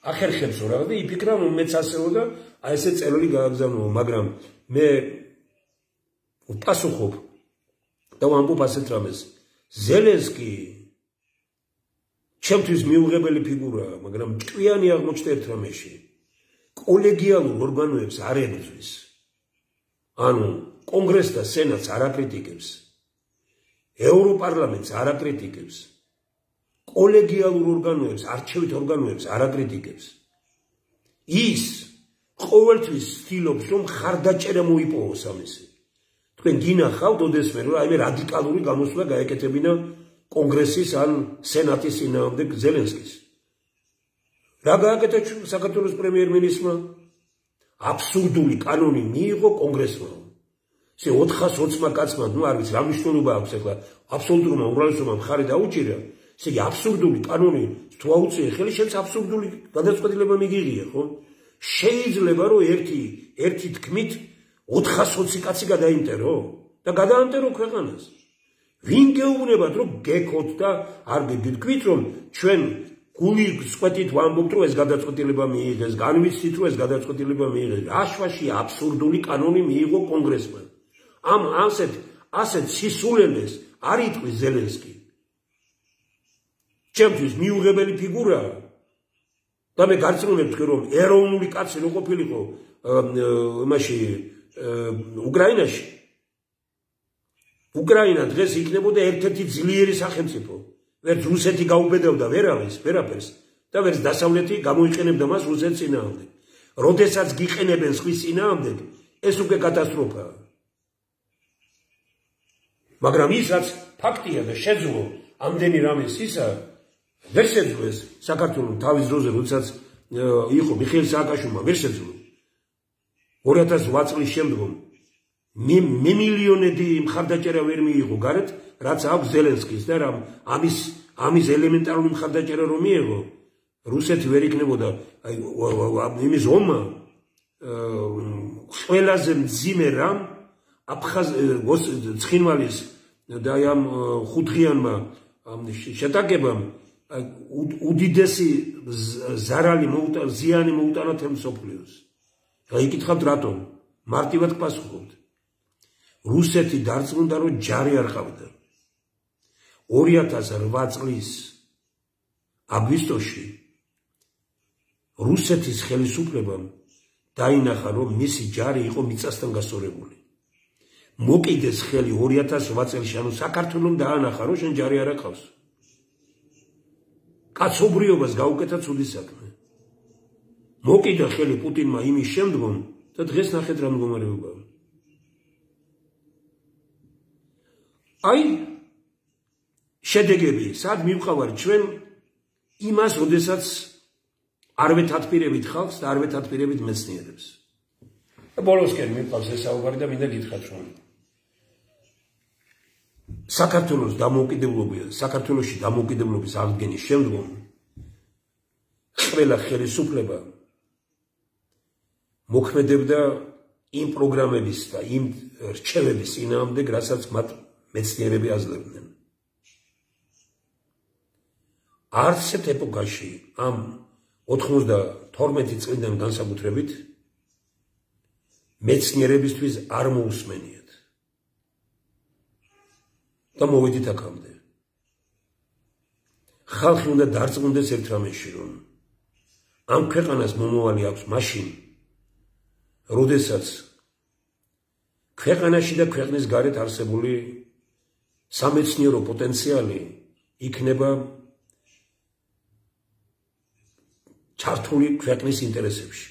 ახერხებსო რა და იფიქრა რომ მეც ასეო და აი ესე წელოდი გააგზავნო, მაგრამ მე ვპასუხობ და ვამბობ ასეთ რამეს. ზელენსკი ჩემთვის მიუღებელი ფიგურაა, მაგრამ ჭკვიანი აღმოჩნდა ერთ რამეში. კოლეგიალურ ორგანოებს არ ებრძვის. ანუ კონგრესს და სენატს არ აკრიტიკებს. ევროპარლამენტს არ აკრიტიკებს. კოლეგიალურ ორგანოებს, არჩევით ორგანოებს არ აკრიტიკებს. ის ყოველთვის ცდილობს რომ ხარდაჭერა მოიპოვოს ამისი. თქვენ გინახავთ ოდესმე რომ აი რადიკალური გამოსვლა გაეკეთებინა კონგრესის ან სენატის წინააღმდეგ ზელენსკის. რა გააკეთა საქართველოს პრემიერ-მინისტრმა? აბსურდული კანონი მიიღო კონგრესმა. ესე 420 კაცმა, ნუ არ ვიცი რა მნიშვნელობა აქვს ახლა აბსოლუტურმა უმრავლესობამ ხარი დაუჭირა. ესე იგი აბსურდული კანონი თუ აუწიე ხელი შენს აბსურდული გადაწყვეტილება მიგიღია, ხო? შეიძლება რომ ერთი თქმით 420 კაცი გადაიმტერო და გადაამტერო ქვეყანას. ვინ გეუბნებათ რომ გეკოთ და არ გიგთქვით რომ ჩვენ გული სვეტით ვამბობთ რომ ეს გადაწყვეტილება მიიღეს, განვიცდით რომ ეს გადაწყვეტილება მიიღეს. რაშვაში აბსურდული კანონი მიიღო კონგრესმა. ამ ასეთ სისულელეს არ იტყვის ზელენსკი. ჩემთვის მიუღებელი ფიგურაა. და მე გარწმუნებ თქვენ რომ ეროვნული კაცი რო ყოფილიყო იმაში უკრაინაში. უკრაინა დღეს იქნებოდა ერთ-ერთი ძლიერი სახელმწიფო. ვერც რუსეთი გაუბედავდა ვერაფერს და ვერც დასავლეთი გამოიყენებდა მას რუსეთის წინააღმდეგ. როდესაც გიყენებენ სხვის წინააღმდეგ, ეს უკვე კატასტროფაა. მაგრამ ის რაც ფაქტია და შეძლო ამდენი რამის ისა ვერ შეძლო ეს საქართველოს თავის დროზე როდესაც იყო მიხეილ სააკაშვილმა ვერ შეძლო 2008 წლის შემდგომ მილიონები მხარდაჭერა ვერ მიიღო გარეთ რაც აქვს ზელენსკის და რამ ამის ელემენტარული მხარდაჭერა რომ მიიღო რუსეთი ვერ იქნებოდა აი იმის ომმა ყველაზე მძიმე რამ ცხინვალის და ამ ხუთხიანმა შეტაკებამ უდიდესი ზიანი მოუტანა თემ მსოფლიოს. იკითხავთ რატომ? მარტივად გპასუხობთ. რუსეთი დარწმუნდა, რომ ჯარი არ ყავდა. 2008 წლის აგვისტოში რუსეთის ხელისუფლებამ დაინახა, რომ მისი ჯარი იყო მიწასთან გასწორებული. მოკიდეს ხელი 2008 წელს, ანუ საქართველოს დაანახა, რომ შენ ჯარი არ აყავს. კაცობრიობას გაუკეთა ცუდი საქმე. მოკიდა ხელი პუტინმა იმის შემდგომ და დღეს ნახეთ რა მდგომარეობაა. აი შედეგები, სად მივყავართ ჩვენ იმას, როდესაც არ ვეთათბირებით ხალხს და არ ვეთათბირებით მეცნიერებს. და ბოლოსკენ მივყავს ეს საუბარი და მინდა გითხრათ, რომ საქართველოში დამოუკიდებლობის აღდგენის შემდგომ ყველა ხელისუფლება მოქმედებდა იმ პროგრამების და იმ რჩევების წინააღმდეგ, რასაც მათ მეცნიერები აძლევდნენ. არც ერთ ეპოქაში ამ 92 წლიდან განსაკუთრებით მეცნიერებისთვის არ მოусმენიათ. და მოვედით აქამდე. ხალხი უნდა დარწმუნდეს ერთ რამეში, რომ ამ ქვეყანას მომავალი აქვს მაშინ, როდესაც ქვეყანაში და ქვეყნის გარეთ არსებული სამეცნიერო პოტენციალი იქნება ჩართული ქვეყნის ინტერესებში.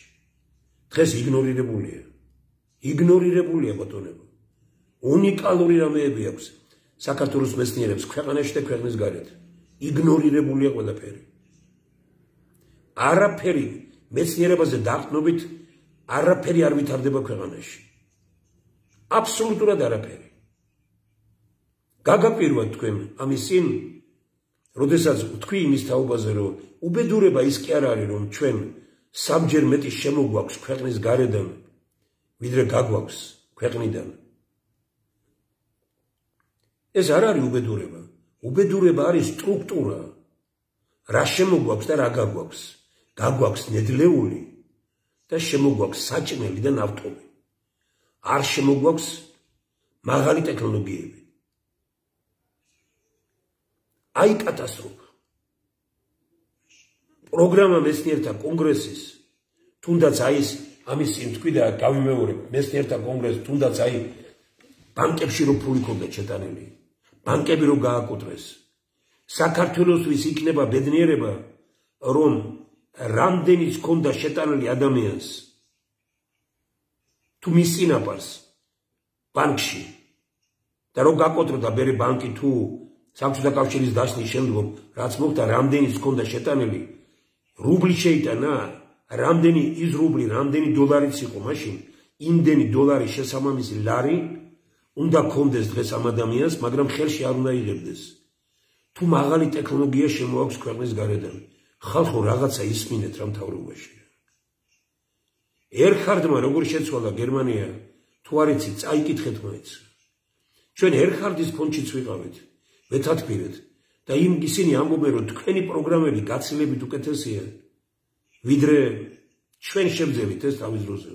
დღეს იგნორირებულია ბატონებო. უნიკალური რამეები აქვს საქართველოს მეცნიერებს ქვეყანაში და ქვეყნის გარეთ. იგნორირებულია ყველაფერი. არაფერი მეცნიერებაზე დაყრდნობით არაფერი არ ვითარდება ქვეყანაში. აბსოლუტურად არაფერი. გაგაპირვათ თქვენ ამის წინ, როდესაც თქვი იმის თაობაზე, რომ უბედურება ის კი არ არის, რომ ჩვენ სამჯერ მეტი შემოგვაქვს ქვეყნის გარედან, ვიდრე გაგვაქვს ქვეყნიდან. ეს არ არის უბედურება. უბედურება არის სტრუქტურა. რა შემოგვაქვს და რა გაგვაქვს. გაგვაქვს ნედლეული და შემოგვაქვს საჭმელი და ნავთობი. არ შემოგვაქვს მაღალი ტექნოლოგიები. აი კატასტროფა. პროგრამა მეცნიერთა კონგრესის, თუნდაც აი ამის წინ თქვი და გავიმეორებ, მეცნიერთა კონგრესი თუნდაც აი ბანკებში რო ფული ქონდა ჩეტანილი, ბანკები რო გააკუტრეს. საქართველოსთვის იქნება ბედნიერება, რომ რამდენიც ქონდა შეტანილი ადამიანს თუ მის წინაპარს ბანკში და რო გაკოტრდა ბერე ბანკი თუ საბჭოთა კავშირის დაშლის შემდგომ რაც მოხდა, რამდენიც ქონდა შეტანილი, რუბლი შეიტანა, რამდენი ის რუბლი, რამდენი დოლარიც იყო მაშინ, იმდენი დოლარი შესაბამისი ლარი უნდა ქონდეს დღეს ამ ადამიანს, მაგრამ ხელში არ უნდა იღებდეს. თუ მაღალი ტექნოლოგია შემოაქვს ქვეყნის გარედან, ხალხო რაღაცა ისმინეთ რა მთავრობაში. ერხარდმა როგორ შეცვალა გერმანია, თუ არ იცით, წაიკითხეთ მაინც. ჩვენ ერხარდის ფონდშიც ვიყავით, ვეთათბირეთ და ისინი ამბობენ, რომ თქვენი პროგრამები გაცილებით უკეთესია, ვიდრე ჩვენ შევძელით ეს თავის დროზე.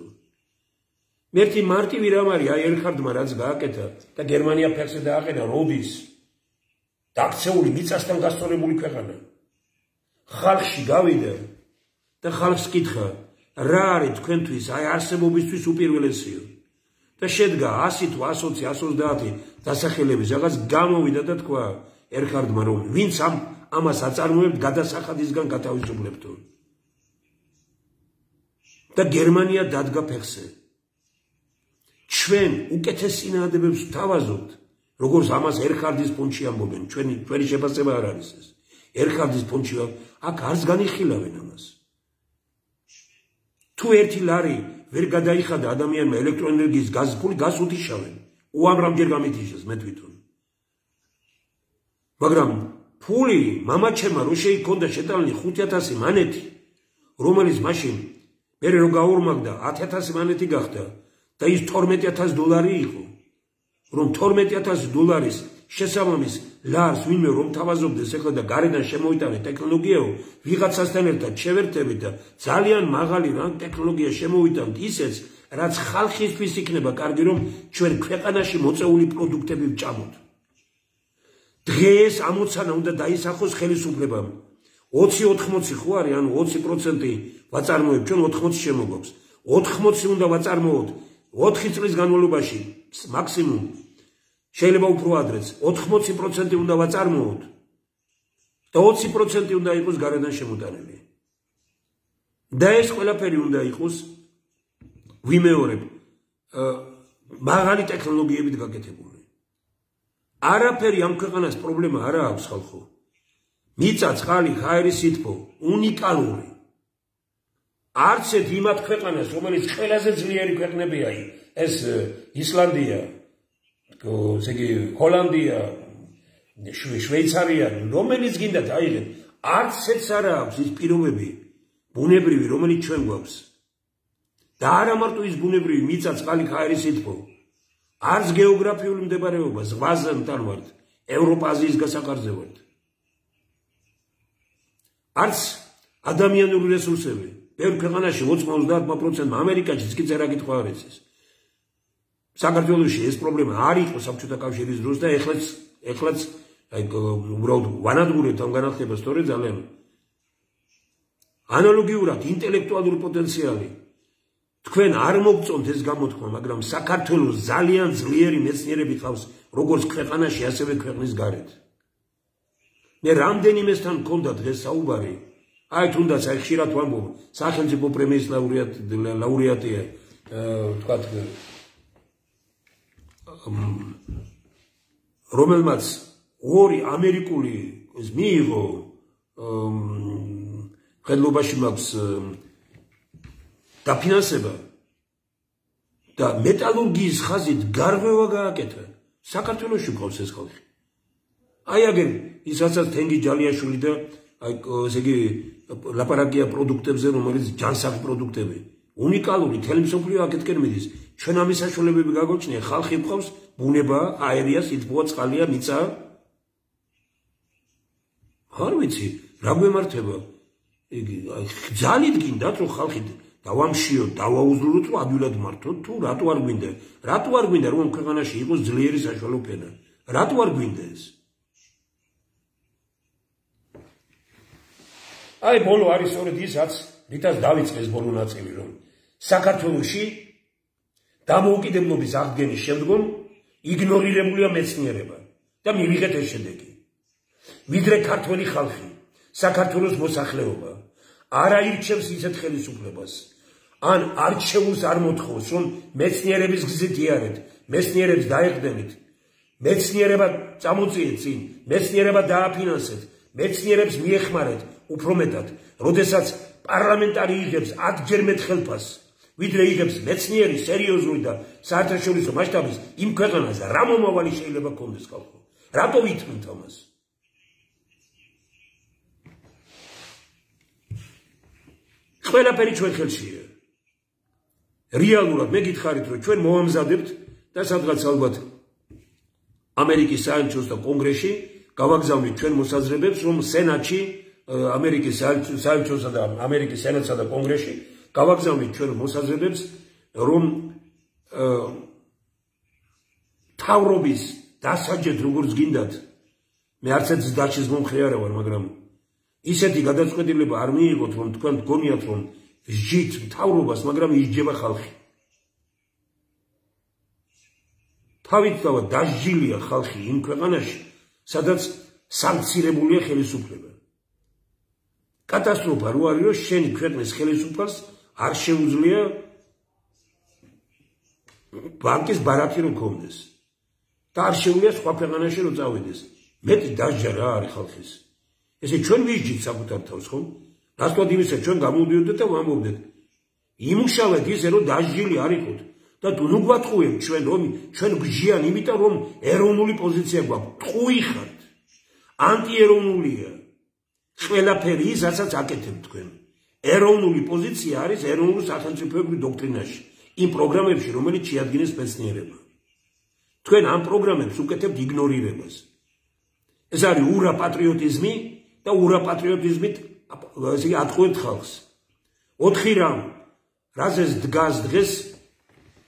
მერტი მარტივი რამ არის, აი ერხარდმა რაც გააკეთა და გერმანია ფეხზე დააყენა როდის დაქცეული მიწასთან გასწორებული ქვეყანა. ხალხში გავიდა და ხალხს კითხა, რა არის თქვენთვის აი არსებობისთვის უპირველესიო. და შედგა 100 თუ 120, 130 დასახელების რაღაც გამოვიდა და თქვა ერხარდმა, რომ ვინც ამას აწარმოებთ, გადასახადისგან გათავისუფლებთო. და გერმანია დადგა ფეხზე. ჩვენ უკეთეს წინააღმდეგებს ვთავაზობთ, როგორც ამას ერხარდის ფონდში ამბობენ, ჩვენი შეფასება არ არის ეს. ერხარდის ფონდში აქ არც განიხილავენ ამას. თუ ერთი ლარი ვერ გადაიხადა ადამიანმა ელექტროენერგიის გაზის ფული, გაზს უთიშავენ. უამრავჯერ გამითიშეს მე თვითონ. მაგრამ ფული მამაჩემმა რო შეიქონდა შეტანილი 5000 მანეთი, რომელიც მაშინ მე რო გაორმაგდა 10000 მანეთი გახდა და ის $12000 იყო, რომ $12000 შესაბამის ლარს ვინმე რომ თავაზობდეს ახლა და გარედან შემოიტანე ტექნოლოგიაო, ვიღაცასთან ერთად შევერთებით და ძალიან მაღალი ტექნოლოგია შემოვიტანთ ისეც, რაც ხალხისთვის იქნება კარგი, რომ ჩვენ ქვეყანაში მოწეული პროდუქტები ვჭამოთ. დღეს ამოცანა უნდა დაისახოს ხელისუფლებამ. 20-80 ხო არის, ანუ 20% ვაწარმოებ, ჩვენ 80 შემოგვაქვს. 80 უნდა ვაწარმოოთ 4 წლის განმავლობაში მაქსიმუმ. შეიძლება უფრო ადრეც 80% უნდა ვაწარმოოთ და 20% უნდა იყოს გარედან შემოტანილი. და ეს ყველაფერი უნდა იყოს ვიმეორებ მაღალი ტექნოლოგიებით გაკეთებული. არაფერი ამ ქვეყანას პრობლემა არ აქვს ხალხო. მიწა, წყალი, ჰაერი, სითბო უნიკალური. არც ერთ იმათ ქვეყანას, რომელიც ყველაზე ძლიერი ქვეყნებია, ეს ისლანდია, ჰოლანდია, შვეიცარია, რომელიც გინდათ აიღეთ, არც ერთს არ აქვს ის პირობები ბუნებრივი, რომელიც ჩვენ გვაქვს. და არა მარტო ის ბუნებრივი მიწა, წყალი, ჰაერი, სითბო, არც გეოგრაფიული მდებარეობა, ზღვაზე მტარვართ, ევროპა-აზიის გასაყარზე ვართ. არც ადამიანური რესურსები. ბევრ ქვეყანაში 80% ამერიკაშიც კი წერა კითხვა არ ეცეს. საქართველოში ეს პრობლემა არ იყო საბჭოთა კავშირის დროს და ეხლაც უბრალოდ ვანადგურებთ ამ განახლებას, სწორედ ძალიან. ანალოგიურად ინტელექტუალური პოტენციალი თქვენ არ მოგწონთ ეს გამოთქმა, მაგრამ საქართველოს ძალიან ძლიერი მეცნიერები ყავს როგორც ქვეყანაში, ასევე ქვეყნის გარეთ. მე რამდენიმესთან მქონდა დღეს საუბარი, აი თუნდაც აი ხშირად ვამბობ, სახელმწიფო პრემიის ლაურეატია, ვთქვათ, რომელმაც 2 ამერიკული მიიღო ხელობაში მაქვს დაფინანსება და მეტალურგიის ხაზით გარღვევა გააკეთა. საქართველოში მყავს ეს ხალხი. აი აგერ ისაც თენგი ჯალიაშვილი და აი ესე იგი ლაპარაკია პროდუქტებზე, რომელიც ჯანსაღ პროდუქტები. უნიკალური თელი მსოფლიო აქეთკენ მიდის. ჩვენ ამის საშუალებები გაგვაჩნია, ხალხი მყავს, ბუნება, აერია, სითბოა, წყალია, მიწა. არ ვიცი, რა გვემართება? იგი ძალით გინდათ, რომ ხალხი დავამშიოთ, დავაუზლუროთ, რომ ადვილად მართოთ, თუ რატო არ გვინდა? რატო არ გვინდა, რომ ქვეყანაში იყოს ძლიერი საშუალო ფენა? რატო არ გვინდა ეს? აი ბოლო არის სწორედ ისაც, რითაც დავიწყეს ბოლო ნაწილი, რომ საქართველოში დამოუკიდებლობის აღდგენის შემდგომ იგნორირებულია მეცნიერება და მივიღეთ ეს შედეგი. ვიდრე ქართველი ხალხი, საქართველოს მოსახლეობა არ აირჩევს ისეთ ხელისუფლებას, ან არჩეულს არ მოთხოვს, რომ მეცნიერების გზით იარეთ, მეცნიერებს დაეყრდნით, მეცნიერება წამოწიეთ წინ, მეცნიერება დააფინანსეთ, მეცნიერებს მიეხმარეთ უფრო მეტად, როდესაც პარლამენტარი იღებს 10-ჯერ მეტ ხელფასს, ვიდრე იღებს მეცნიერი, სერიოზული და საერთაშორისო მასშტაბის იმ ქვეყანას, რა მომავალი შეიძლება გქონდეს ხალხო? რატო ვითმით ამას? ყველაფერი ჩვენ ხელშია. რეალურად მე გითხარით, რომ ჩვენ მოვამზადებთ და სადღაც ალბათ ამერიკის საელჩოს და კონგრესში გავაგზავნით ჩვენ მოსაზრებებს, რომ სენატში ამერიკის საელჩოსა და ამერიკის სენატსა და კონგრესში გავაგზავნით ჩვენ მოსაზრებებს, რომ თავრობის დასაჯეთ როგორც გინდათ, მე არც ერთ ზდაჩის მომხრე არა ვარ, მაგრამ ისეთი გადაწყვეტილება არ მიიღოთ, რომ თქვენ გგონიათ, რომ ჟით მთავრობას, მაგრამ ისჯება ხალხი. თავისთავად დასჯილია ხალხი იმ ქვეყანაში, სადაც სამცირებულია ხელისუფლება. კატასტროფა რო არის, რომ შენი ქვეყნის ხელისუფალს არ შეუძლია ბანკის ბარათი რო გქონდეს და არ შეუძლია სხვა ქვეყანაში რო წავიდეს. მეტი დასჯა რა არის ხალხის. ესე ჩვენ ვისჯით საკუთარ თავს, ხო? რასტოდ იმისა ჩვენ გამოვდიოდეთ და ვამბობდეთ. იმუშავეთ ისე, რომ დასჯილი არ იყოთ და ნუ გვატყუებთ ჩვენ, რომ ჩვენ გჯიან, იმიტომ რომ ეროვნული პოზიცია გვაქვს. ტყუი ხართ. ანტიეროვნულია. ყველაფერი ის, რასაც აკეთებთ თქვენ. ეროვნული პოზიცია არის ეროვნული სახელმწიფოებრივ დოქტრინაში, იმ პროგრამებში, რომელიც შეადგენს მეცნიერება. თქვენ ამ პროგრამებს უკეთებთ იგნორირებას. ეს არის ურა პატრიოტიზმი და ურა პატრიოტიზმით ესე იგი ატყუებთ ხალხს. 4 რამ რაზეც დგას დღეს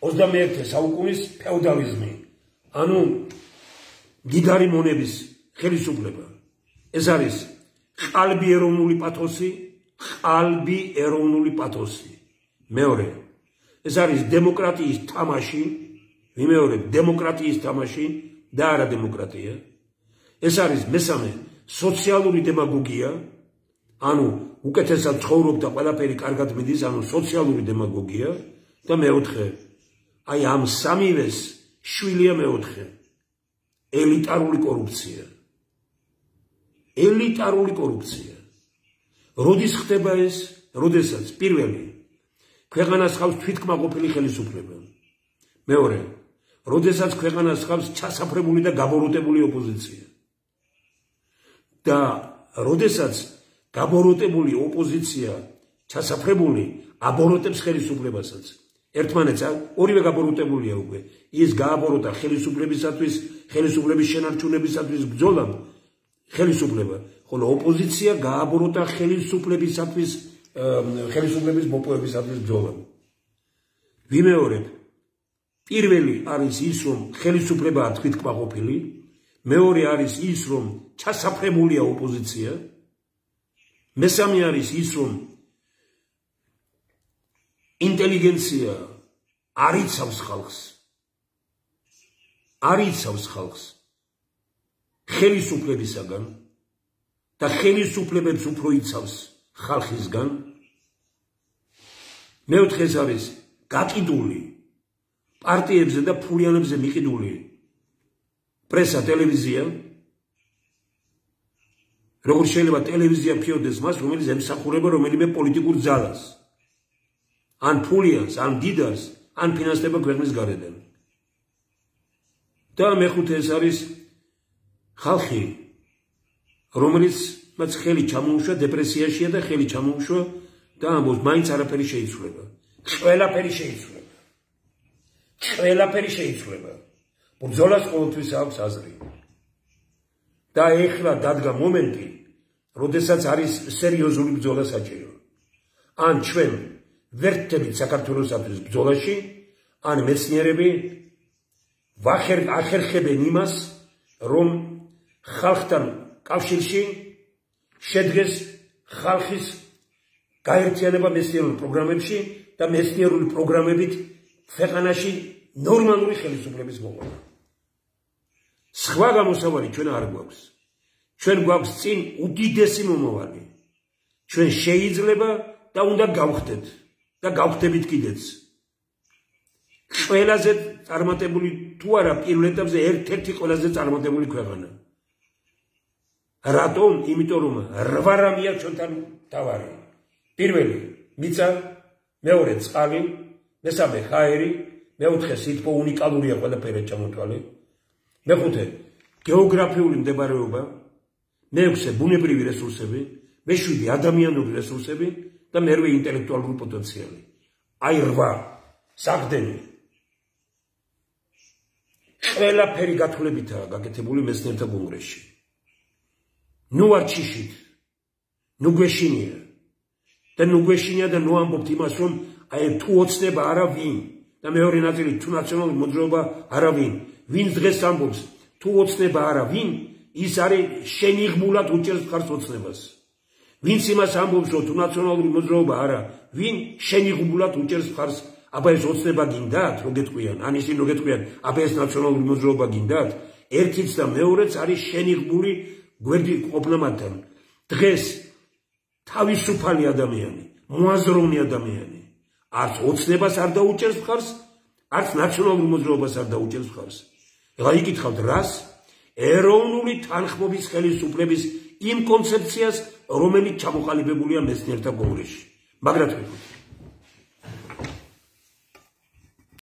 21 საუკუნის ფეოდალიზმი. ანუ მდიდარი მონების ხელისუფლება. ეს არის ყალბი ეროვნული პათოსი, ყალბი ეროვნული პათოსი. მეორე, ეს არის დემოკრატიის თამაში, ვიმეორებ, დემოკრატიის თამაში და არა დემოკრატია. ეს არის მესამე, სოციალური დემაგოგია, ანუ უკეთესად ცხოვრობ და ყველაფერი კარგად მიდის, ანუ სოციალური დემაგოგია და მეოთხე, აი ამ სამივეს შვილია მეოთხე, ელიტარული კორუფცია. ელიტარული კორუფცია. როდის ხდება ეს? როდესაც პირველი ქვეყანას ხავს თვითკმაყოფილი ხელისუფლება. მეორე, როდესაც ქვეყანას ხავს ჩასაფრებული და გაბოროტებული ოპოზიცია. და როდესაც გაბოროტებული ოპოზიცია ჩასაფრებული აბოროტებს ხელისუფლებასაც. ერთმანეთს ორივე გაბოროტებულია უკვე. ის გააბოროტა ხელისუფლებისათვის, ხელისუფლების შენარჩუნებისათვის ბრძოლამ ხელისუფლება, ხოლო ოპოზიცია გააბოროტა ხელისუფლებისათვის, ხელისუფლების მოპოვებისათვის ბრძოლამ. ვიმეორებ, პირველი არის ის, რომ ხელისუფლებაა თვითკმაყოფილი, მეორე არის ის, რომ ჩასაფრებულია ოპოზიცია, მესამე არის ის, რომ ინტელიგენცია არ იცავს ხალხს. არ იცავს ხალხს ხელისუფლებისაგან და ხელისუფლებებს უფრო იცავს ხალხისგან. მეოთხე არის გაკიდული პარტიებზე და ფულიანებზე მიყიდული პრესა, ტელევიზია. როგორ შეიძლება ტელევიზია ფიოდეს მას, რომელიც ემსახურება რომელიმე პოლიტიკურ ძალას, ან ფულიანს, ან დიდარს, ან ფინანსდება ქვეყნის გარედან. და მეხუთე ეს არის ხალხი, რომელიც მას ხელი ჩამოუშვა, დეპრესიაშია და ხელი ჩამოუშვა და ამბობს, მაინც არაფერი შეიცვლება. ყველაფერი შეიცვლება. ყველაფერი შეიცვლება. ბრძოლას ყოველთვის აქვს აზრი. და ეხლა დადგა მომენტი, როდესაც არის სერიოზული ბრძოლა საჭირო. ან ჩვენ ვერ ვთებით საქართველოსთვის ბრძოლაში, ან მეცნიერები ახერხებენ იმას, რომ ხალხთან კავშირში შედგეს ხალხის გაერთიანება მეცნიერულ პროგრამებში და მეცნიერული პროგრამებით ქვეყანაში ნორმალური ხელისუფლების მოყვანა. სხვა გამოსავალი ჩვენ არ გვაქვს. ჩვენ გვაქვს წინ უდიდესი მომავალი. ჩვენ შეიძლება და უნდა გავხდეთ და გავხდებით კიდეც. ყველაზე წარმატებული თუ არა პირველ ეტაპზე ერთ-ერთი ყველაზე წარმატებული ქვეყანა. რატომ? იმიტომ რომ 8 რამია ჩვენთან თავარი. პირველი მიწა, მეორე წყალი, მესამე ჰაერი, მეოთხე სითბო უნიკალურია ყველაფერი ჩამოთვალე. მეხუთე გეოგრაფიული მდებარეობა, მეექვსე ბუნებრივი რესურსები, მეშვიდე ადამიანური რესურსები და მერვე ინტელექტუალური პოტენციალი. აი 8 საყრდენი. ყველაფერი გათვლებითაა გაკეთებული მეცნიერთა კონგრესში. ნუ არ ჩიშით, ნუ გვეშინია და ნუ გვეშინია და ნუ ამბობთ იმას, რომ აი თუ ოცნება არა ვინ და მეორე ნაწილი თუ ნაციონალური მოძრაობა არა ვინ. ვინ დღეს ამბობს თუ ოცნება არა ვინ, ის არის შენიღბულად უჭერს მხარს ოცნებას. ვინც იმას ამბობს, რომ თუ ნაციონალური მოძრაობა არა ვინ, შენიღბულად უჭერს მხარს, აბა ეს ოცნება გინდათ, რო გეტყვიან, ან ისინი რო გეტყვიან, აბა ეს ნაციონალური მოძრაობა გინდათ, ერთიც და მეორეც არის შენიღბული გვერდი ყოფნა მათთან. დღეს თავისუფალი ადამიანი, მოაზროვნე ადამიანი, არც ოცნებას არ დაუჭერს მხარს, არც ნაციონალურ მოძრაობას არ დაუჭერს მხარს. ეხლა იკითხავთ რას? ეროვნული თანხმობის ხელისუფლების იმ კონცეფციას, რომელიც ჩამოყალიბებულია მეცნიერთა კონგრესში. მაგრად ვიყავ.